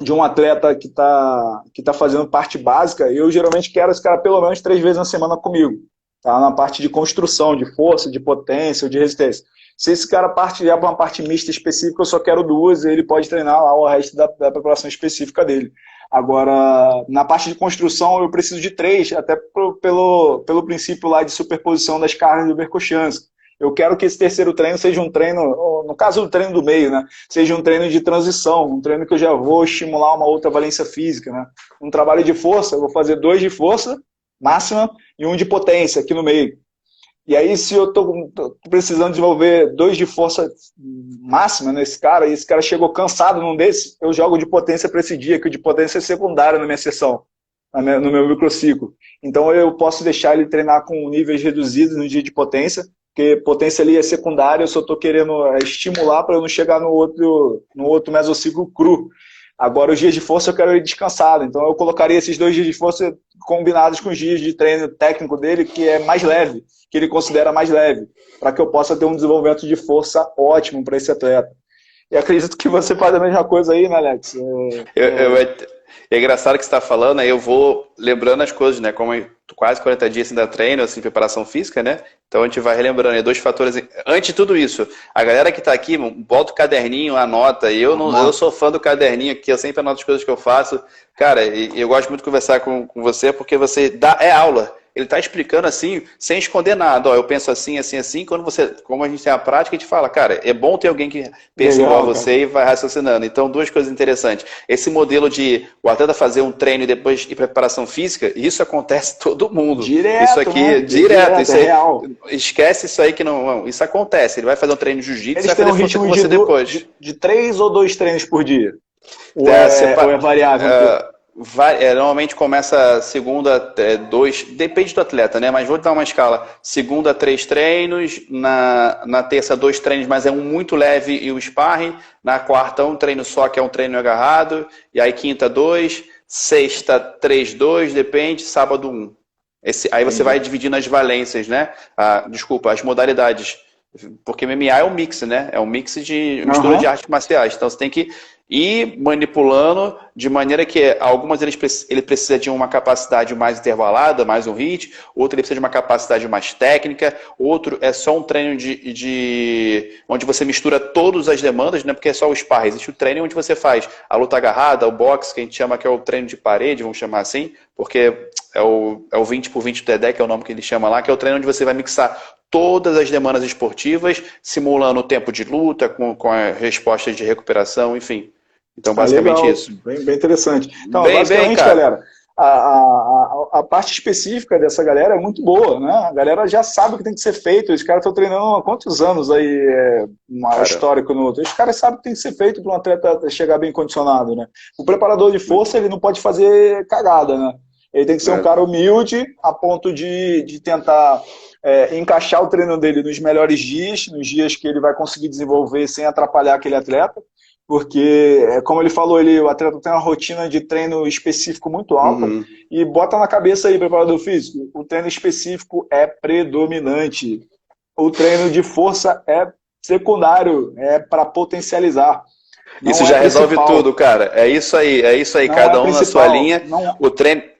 Speaker 1: de um atleta que tá fazendo parte básica, eu geralmente quero esse cara pelo menos 3 vezes na semana comigo, tá? Na parte de construção, de força, de potência, de resistência. Se esse cara já para uma parte mista específica, eu só quero 2, e ele pode treinar lá o resto da preparação específica dele. Agora, na parte de construção, eu preciso de 3, até pelo princípio lá de superposição das cargas do Verkhoshansky. Eu quero que esse terceiro treino seja um treino, no caso do treino do meio, né? Seja um treino de transição, um treino que eu já vou estimular uma outra valência física, né? Um trabalho de força, eu vou fazer 2 de força máxima e 1 de potência aqui no meio. E aí, se eu estou precisando desenvolver 2 de força máxima nesse cara, e esse cara chegou cansado num desses, eu jogo de potência para esse dia, que o de potência é secundário na minha sessão, no meu microciclo. Então, eu posso deixar ele treinar com níveis reduzidos no dia de potência, porque potência ali é secundária, eu só estou querendo estimular para eu não chegar no outro mesociclo cru. Agora, os dias de força eu quero ele descansado, então eu colocaria esses 2 dias de força combinados com os dias de treino técnico dele, que é mais leve, que ele considera mais leve, para que eu possa ter um desenvolvimento de força ótimo para esse atleta. E acredito que você faz a mesma coisa aí, né, Alex?
Speaker 2: É engraçado que você está falando, aí eu vou lembrando as coisas, né? Como quase 40 dias ainda treino, assim, preparação física, né? Então a gente vai relembrando aí 2 fatores. Antes de tudo isso, a galera que está aqui, bota o caderninho, anota. Eu sou fã do caderninho aqui, eu sempre anoto as coisas que eu faço. Cara, eu gosto muito de conversar com você, porque você é aula. Ele está explicando assim, sem esconder nada. Ó, eu penso assim, assim, assim. Como a gente tem a prática, a gente fala, cara, é bom ter alguém que pensa igual a você e vai raciocinando. Então, 2 coisas interessantes. Esse modelo de o atleta fazer um treino e depois ir preparação física, isso acontece todo mundo.
Speaker 1: Direto,
Speaker 2: isso aqui,
Speaker 1: né?
Speaker 2: direto. Isso aí,
Speaker 1: real.
Speaker 2: Esquece isso aí que não. Isso acontece. Ele vai fazer um treino de jiu-jitsu e vai
Speaker 1: Eles têm
Speaker 2: fazer
Speaker 1: um
Speaker 2: força com
Speaker 1: ritmo
Speaker 2: você depois.
Speaker 1: de 3 ou 2 treinos por dia? Ou é variável?
Speaker 2: Normalmente começa segunda, 2, depende do atleta, né? Mas vou te dar uma escala. Segunda, 3 treinos, na terça, 2 treinos, mas é um muito leve e o sparring. Na quarta, 1 treino só, que é um treino agarrado. E aí quinta, 2, sexta, 3, 2, depende, sábado 1. Aí você vai dividindo as valências, né? As modalidades. Porque MMA é um mix, né? É um mix de mistura de artes marciais. Então você tem que ir manipulando de maneira que algumas ele precisa de uma capacidade mais intervalada, mais um HIIT, outro ele precisa de uma capacidade mais técnica, outro é só um treino onde você mistura todas as demandas, né? Porque é só o sparring. Existe o treino onde você faz a luta agarrada, o boxe, que a gente chama que é o treino de parede, vamos chamar assim, porque é o 20 por 20 do TEDx, que é o nome que ele chama lá, que é o treino onde você vai mixar todas as demandas esportivas, simulando o tempo de luta, com a resposta de recuperação, enfim. Então, basicamente
Speaker 1: Legal,
Speaker 2: isso.
Speaker 1: bem interessante. Então,
Speaker 2: Bem,
Speaker 1: basicamente,
Speaker 2: cara.
Speaker 1: galera, a parte específica dessa galera é muito boa, né? A galera já sabe o que tem que ser feito. Os caras estão treinando há quantos anos aí,
Speaker 2: Cara,
Speaker 1: histórico no outro. Os caras sabem o que tem que ser feito para um atleta chegar bem condicionado, né? O preparador de força, ele não pode fazer cagada, né? Ele tem que ser um cara humilde a ponto de tentar encaixar o treino dele nos melhores dias, nos dias que ele vai conseguir desenvolver sem atrapalhar aquele atleta. Porque, como ele falou, o atleta tem uma rotina de treino específico muito alta e bota na cabeça aí, preparador físico, o treino específico é predominante. O treino de força é secundário, é para potencializar.
Speaker 2: isso
Speaker 1: Não é
Speaker 2: já resolve
Speaker 1: principal.
Speaker 2: tudo, cara. É isso aí,
Speaker 1: Não é
Speaker 2: cada um na sua
Speaker 1: principal.
Speaker 2: linha.
Speaker 1: Não...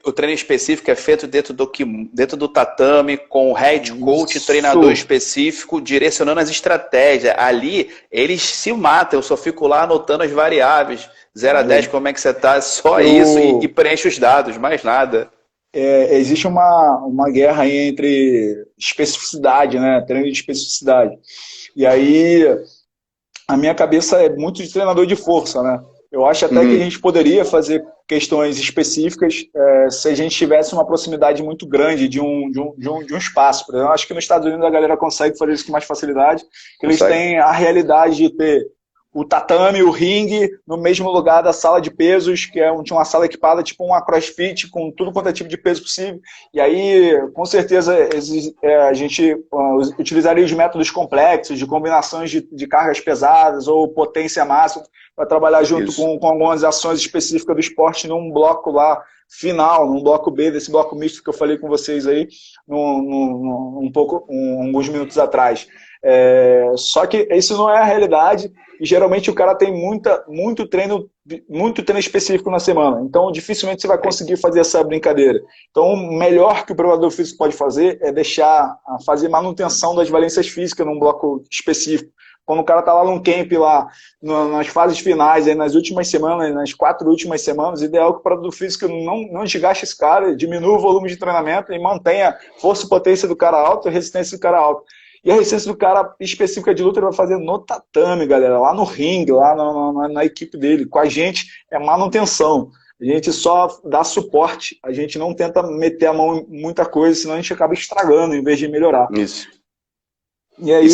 Speaker 2: O treino específico é feito dentro do tatame, com o head coach,
Speaker 1: Isso.
Speaker 2: treinador específico, direcionando as estratégias. Ali, eles se matam, eu só fico lá anotando as variáveis. 0 a 10, como é que você tá? Só isso e preenche os dados, mais nada.
Speaker 1: Existe uma guerra aí entre especificidade, né? Treino de especificidade. E aí, a minha cabeça é muito de treinador de força, né? Eu acho até que a gente poderia fazer questões específicas se a gente tivesse uma proximidade muito grande de um espaço. Por exemplo, eu acho que nos Estados Unidos a galera consegue fazer isso com mais facilidade. Eles têm a realidade de ter o tatame, o ringue, no mesmo lugar da sala de pesos, que tinha uma sala equipada, tipo uma crossfit, com tudo quanto é tipo de peso possível. E aí, com certeza, a gente utilizaria os métodos complexos, de combinações de cargas pesadas ou potência máxima, para trabalhar junto com algumas ações específicas do esporte num bloco lá final, num bloco B, desse bloco misto que eu falei com vocês aí alguns minutos atrás. Só que isso não é a realidade e geralmente o cara tem muito treino específico na semana, então dificilmente você vai conseguir fazer essa brincadeira. Então o melhor que o preparador físico pode fazer é fazer manutenção das valências físicas num bloco específico. Quando o cara está lá num camp, lá nas fases finais, aí nas últimas semanas, nas 4 últimas semanas, o ideal é que o preparador físico não desgaste esse cara, diminua o volume de treinamento e mantenha força e potência do cara alto e resistência do cara alto. E a resistência do cara específica de luta ele vai fazer no tatame, galera, lá no ringue, lá na equipe dele. Com a gente é manutenção. A gente só dá suporte, a gente não tenta meter a mão em muita coisa, senão a gente acaba estragando em vez de melhorar.
Speaker 2: Isso.
Speaker 1: E aí,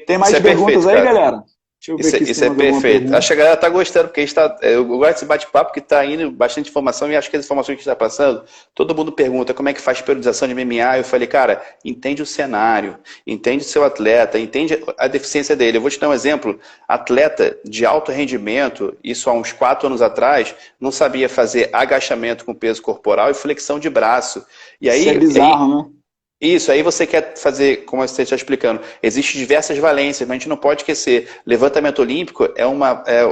Speaker 1: tem mais perguntas aí,
Speaker 2: cara.
Speaker 1: Galera? Deixa eu ver aqui
Speaker 2: Isso é perfeito. Acho que a galera está gostando, porque eu gosto desse bate-papo que está indo bastante informação e acho que as informações que está passando, todo mundo pergunta como é que faz periodização de MMA. Eu falei, cara, entende o cenário, entende o seu atleta, entende a deficiência dele. Eu vou te dar um exemplo. Atleta de alto rendimento, isso há uns 4 anos atrás, não sabia fazer agachamento com peso corporal e flexão de braço. E aí,
Speaker 1: isso é bizarro, né?
Speaker 2: Isso, aí você quer fazer, como você está explicando, existem diversas valências, mas a gente não pode esquecer, levantamento olímpico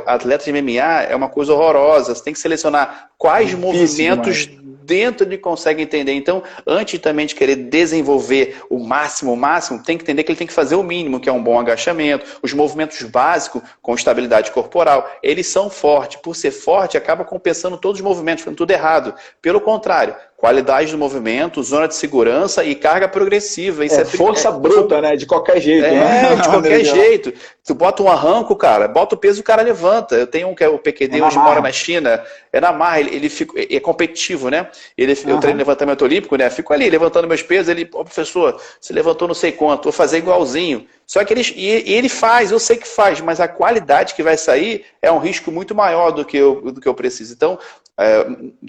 Speaker 2: atleta de MMA é uma coisa horrorosa, você tem que selecionar quais movimentos dentro ele consegue entender. Então, antes também de querer desenvolver o máximo, tem que entender que ele tem que fazer o mínimo, que é um bom agachamento, os movimentos básicos com estabilidade corporal, eles são fortes. Por ser forte, acaba compensando todos os movimentos, ficando tudo errado. Pelo contrário, qualidade do movimento, zona de segurança e carga progressiva. Isso
Speaker 1: força bruta, né? De qualquer jeito.
Speaker 2: De qualquer jeito. Tu bota um arranco, cara, bota o peso, o cara levanta. Eu tenho um que é o PQD, hoje mora na China, é na marra, ele é competitivo, né? Eu treino levantamento olímpico, né? Fico ali levantando meus pesos, professor, você levantou não sei quanto, vou fazer igualzinho. Só que ele faz, eu sei que faz, mas a qualidade que vai sair é um risco muito maior do que eu preciso. Então,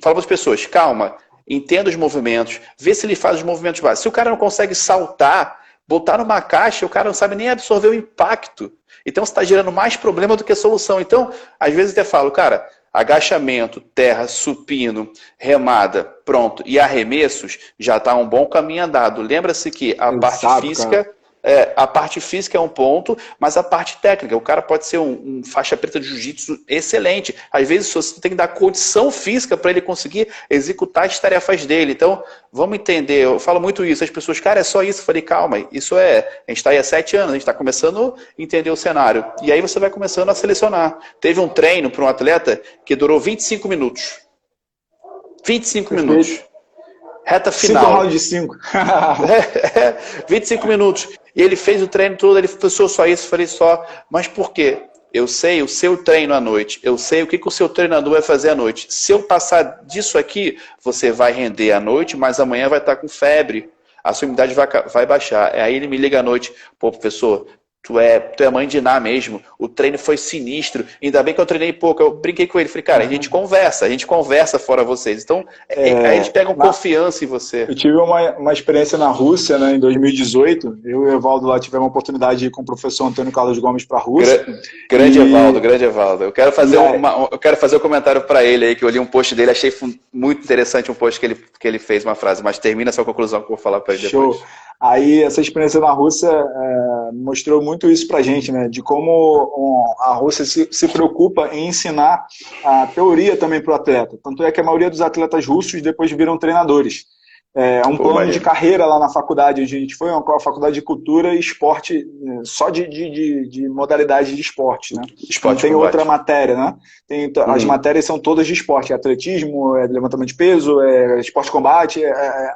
Speaker 2: falo para as pessoas, calma, entenda os movimentos, vê se ele faz os movimentos básicos. Se o cara não consegue saltar, botar numa caixa, o cara não sabe nem absorver o impacto. Então você está gerando mais problema do que solução. Então, às vezes eu até falo, cara, agachamento, terra, supino, remada, pronto, e arremessos, já está um bom caminho andado. Lembra-se que a parte física... Cara. A parte física é um ponto, mas a parte técnica, o cara pode ser um faixa preta de jiu-jitsu excelente. Às vezes você tem que dar condição física para ele conseguir executar as tarefas dele. Então, vamos entender, eu falo muito isso, as pessoas, cara, é só isso. Eu falei, calma, a gente está aí há 7 anos, a gente está começando a entender o cenário. E aí você vai começando a selecionar. Teve um treino para um atleta que durou 25 minutos. 25 minutos. Reta final.
Speaker 1: 5 rounds de 5.
Speaker 2: 25 minutos. E ele fez o treino todo, ele pensou só isso, eu falei só, mas por quê? Eu sei o seu treino à noite, eu sei o que o seu treinador vai fazer à noite. Se eu passar disso aqui, você vai render à noite, mas amanhã vai estar com febre, a sua imunidade vai baixar. Aí ele me liga à noite, pô, professor, tu é mãe de Ná mesmo, o treino foi sinistro, ainda bem que eu treinei pouco. Eu brinquei com ele, falei, cara, a gente conversa fora vocês. Então, aí eles pegam confiança em você.
Speaker 1: Eu tive uma experiência na Rússia, né, em 2018. Eu e o Evaldo lá tivemos a oportunidade de ir com o professor Antônio Carlos Gomes para a Rússia.
Speaker 2: Grande Evaldo. Eu quero fazer um comentário para ele aí, que eu li um post dele, achei muito interessante um post que ele fez, uma frase, mas termina essa conclusão que eu vou falar para ele depois.
Speaker 1: Show. Aí essa experiência na Rússia mostrou muito isso pra gente, né? De como a Rússia se preocupa em ensinar a teoria também para o atleta. Tanto é que a maioria dos atletas russos depois viram treinadores. É um plano de carreira lá na faculdade, onde a gente foi, uma faculdade de cultura e esporte, só de modalidade de esporte, né? Não tem outra matéria, né? As matérias são todas de esporte, atletismo, levantamento de peso, esporte de combate,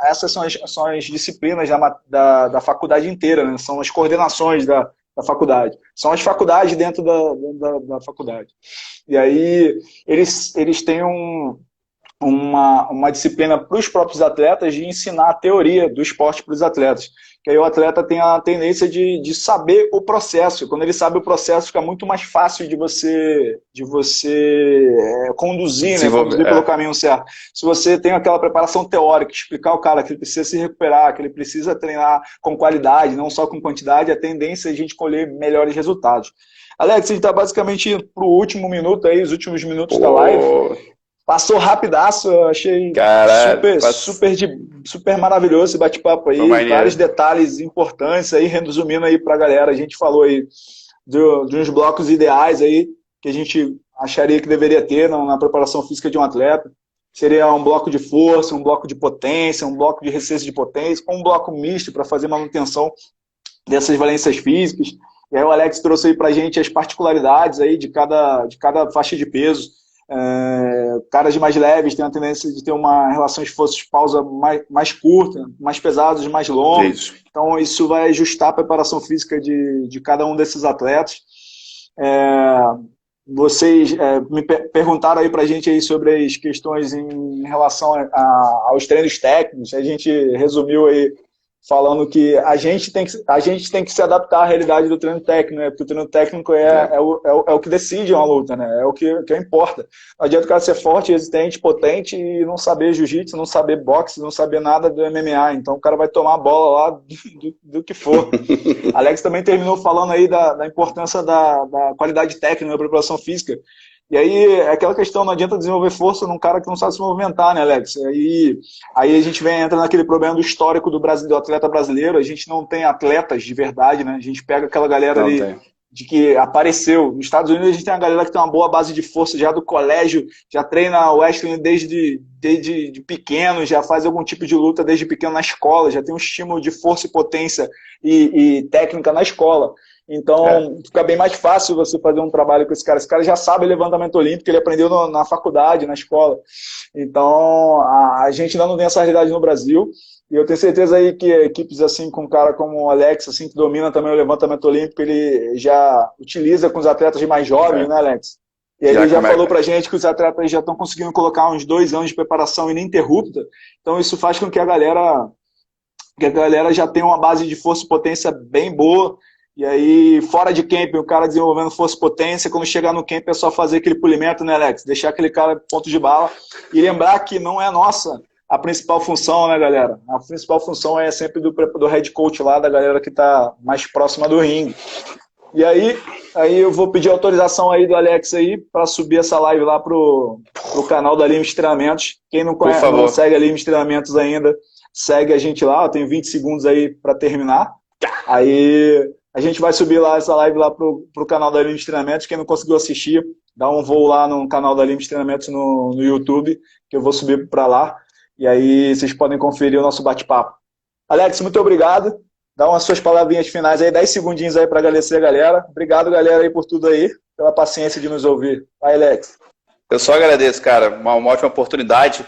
Speaker 1: essas são as disciplinas da faculdade inteira, né? São as coordenações da faculdade. São as faculdades dentro da faculdade. E aí eles têm uma disciplina para os próprios atletas de ensinar a teoria do esporte para os atletas. Que aí o atleta tem a tendência de saber o processo. Quando ele sabe o processo, fica muito mais fácil de você conduzir, né? Conduzir pelo caminho certo. Se você tem aquela preparação teórica, explicar ao cara que ele precisa se recuperar, que ele precisa treinar com qualidade, não só com quantidade, a tendência é a gente colher melhores resultados. Alex, a gente está basicamente para o último minuto aí, os últimos minutos da live. Passou rapidaço, eu achei super maravilhoso esse bate-papo aí, vários detalhes importantes aí, resumindo aí pra galera, a gente falou aí de uns blocos ideais aí, que a gente acharia que deveria ter na preparação física de um atleta. Seria um bloco de força, um bloco de potência, um bloco de resistência de potência, um bloco misto para fazer manutenção dessas valências físicas. E aí o Alex trouxe aí pra gente as particularidades aí de cada faixa de peso. Caras mais leves têm a tendência de ter uma relação esforço-pausa mais curta, mais pesados, mais longos. Então isso vai ajustar a preparação física de cada um desses atletas. Vocês me perguntaram aí pra gente aí sobre as questões em relação aos treinos técnicos. A gente resumiu aí falando que a gente tem que se adaptar à realidade do treino técnico, né? Porque o treino técnico é o que decide uma luta, né? É o que importa. Não adianta o cara ser forte, resistente, potente e não saber jiu-jitsu, não saber boxe, não saber nada do MMA. Então o cara vai tomar a bola lá do que for. Alex também terminou falando aí da importância da qualidade técnica, da preparação física. E aí é aquela questão, não adianta desenvolver força num cara que não sabe se movimentar, né, Alex? Aí a gente entra naquele problema do histórico do atleta brasileiro, a gente não tem atletas de verdade, né? A gente pega aquela galera de que apareceu. Nos Estados Unidos a gente tem uma galera que tem uma boa base de força já do colégio, já treina wrestling desde pequeno, já faz algum tipo de luta desde pequeno na escola, já tem um estímulo de força e potência e técnica na escola. Então, fica bem mais fácil você fazer um trabalho com esse cara. Esse cara já sabe levantamento olímpico, ele aprendeu na faculdade, na escola. Então, a gente ainda não tem essa realidade no Brasil. E eu tenho certeza aí que equipes assim, com um cara como o Alex, assim, que domina também o levantamento olímpico, ele já utiliza com os atletas mais jovens, né, Alex? E ele já falou pra gente que os atletas já estão conseguindo colocar uns 2 anos de preparação ininterrupta. Então, isso faz com que a galera já tenha uma base de força e potência bem boa. E aí, fora de camp, o cara desenvolvendo força e potência, quando chegar no camp é só fazer aquele polimento, né, Alex? Deixar aquele cara ponto de bala. E lembrar que não é nossa a principal função, né, galera? A principal função é sempre do head coach lá, da galera que tá mais próxima do ringue. E aí eu vou pedir autorização aí do Alex aí para subir essa live lá pro canal da Limits Treinamentos. Quem não conhece, não segue a Limits Treinamentos ainda, segue a gente lá. Eu tenho 20 segundos aí para terminar. Aí a gente vai subir lá essa live lá pro canal da Limits Treinamentos. Quem não conseguiu assistir, dá um voo lá no canal da Limits Treinamentos no YouTube, que eu vou subir para lá. E aí vocês podem conferir o nosso bate-papo. Alex, muito obrigado. Dá umas suas palavrinhas finais aí, 10 segundinhos aí para agradecer a galera. Obrigado, galera, aí por tudo aí, pela paciência de nos ouvir. Vai, Alex.
Speaker 2: Eu só agradeço, cara. Uma ótima oportunidade.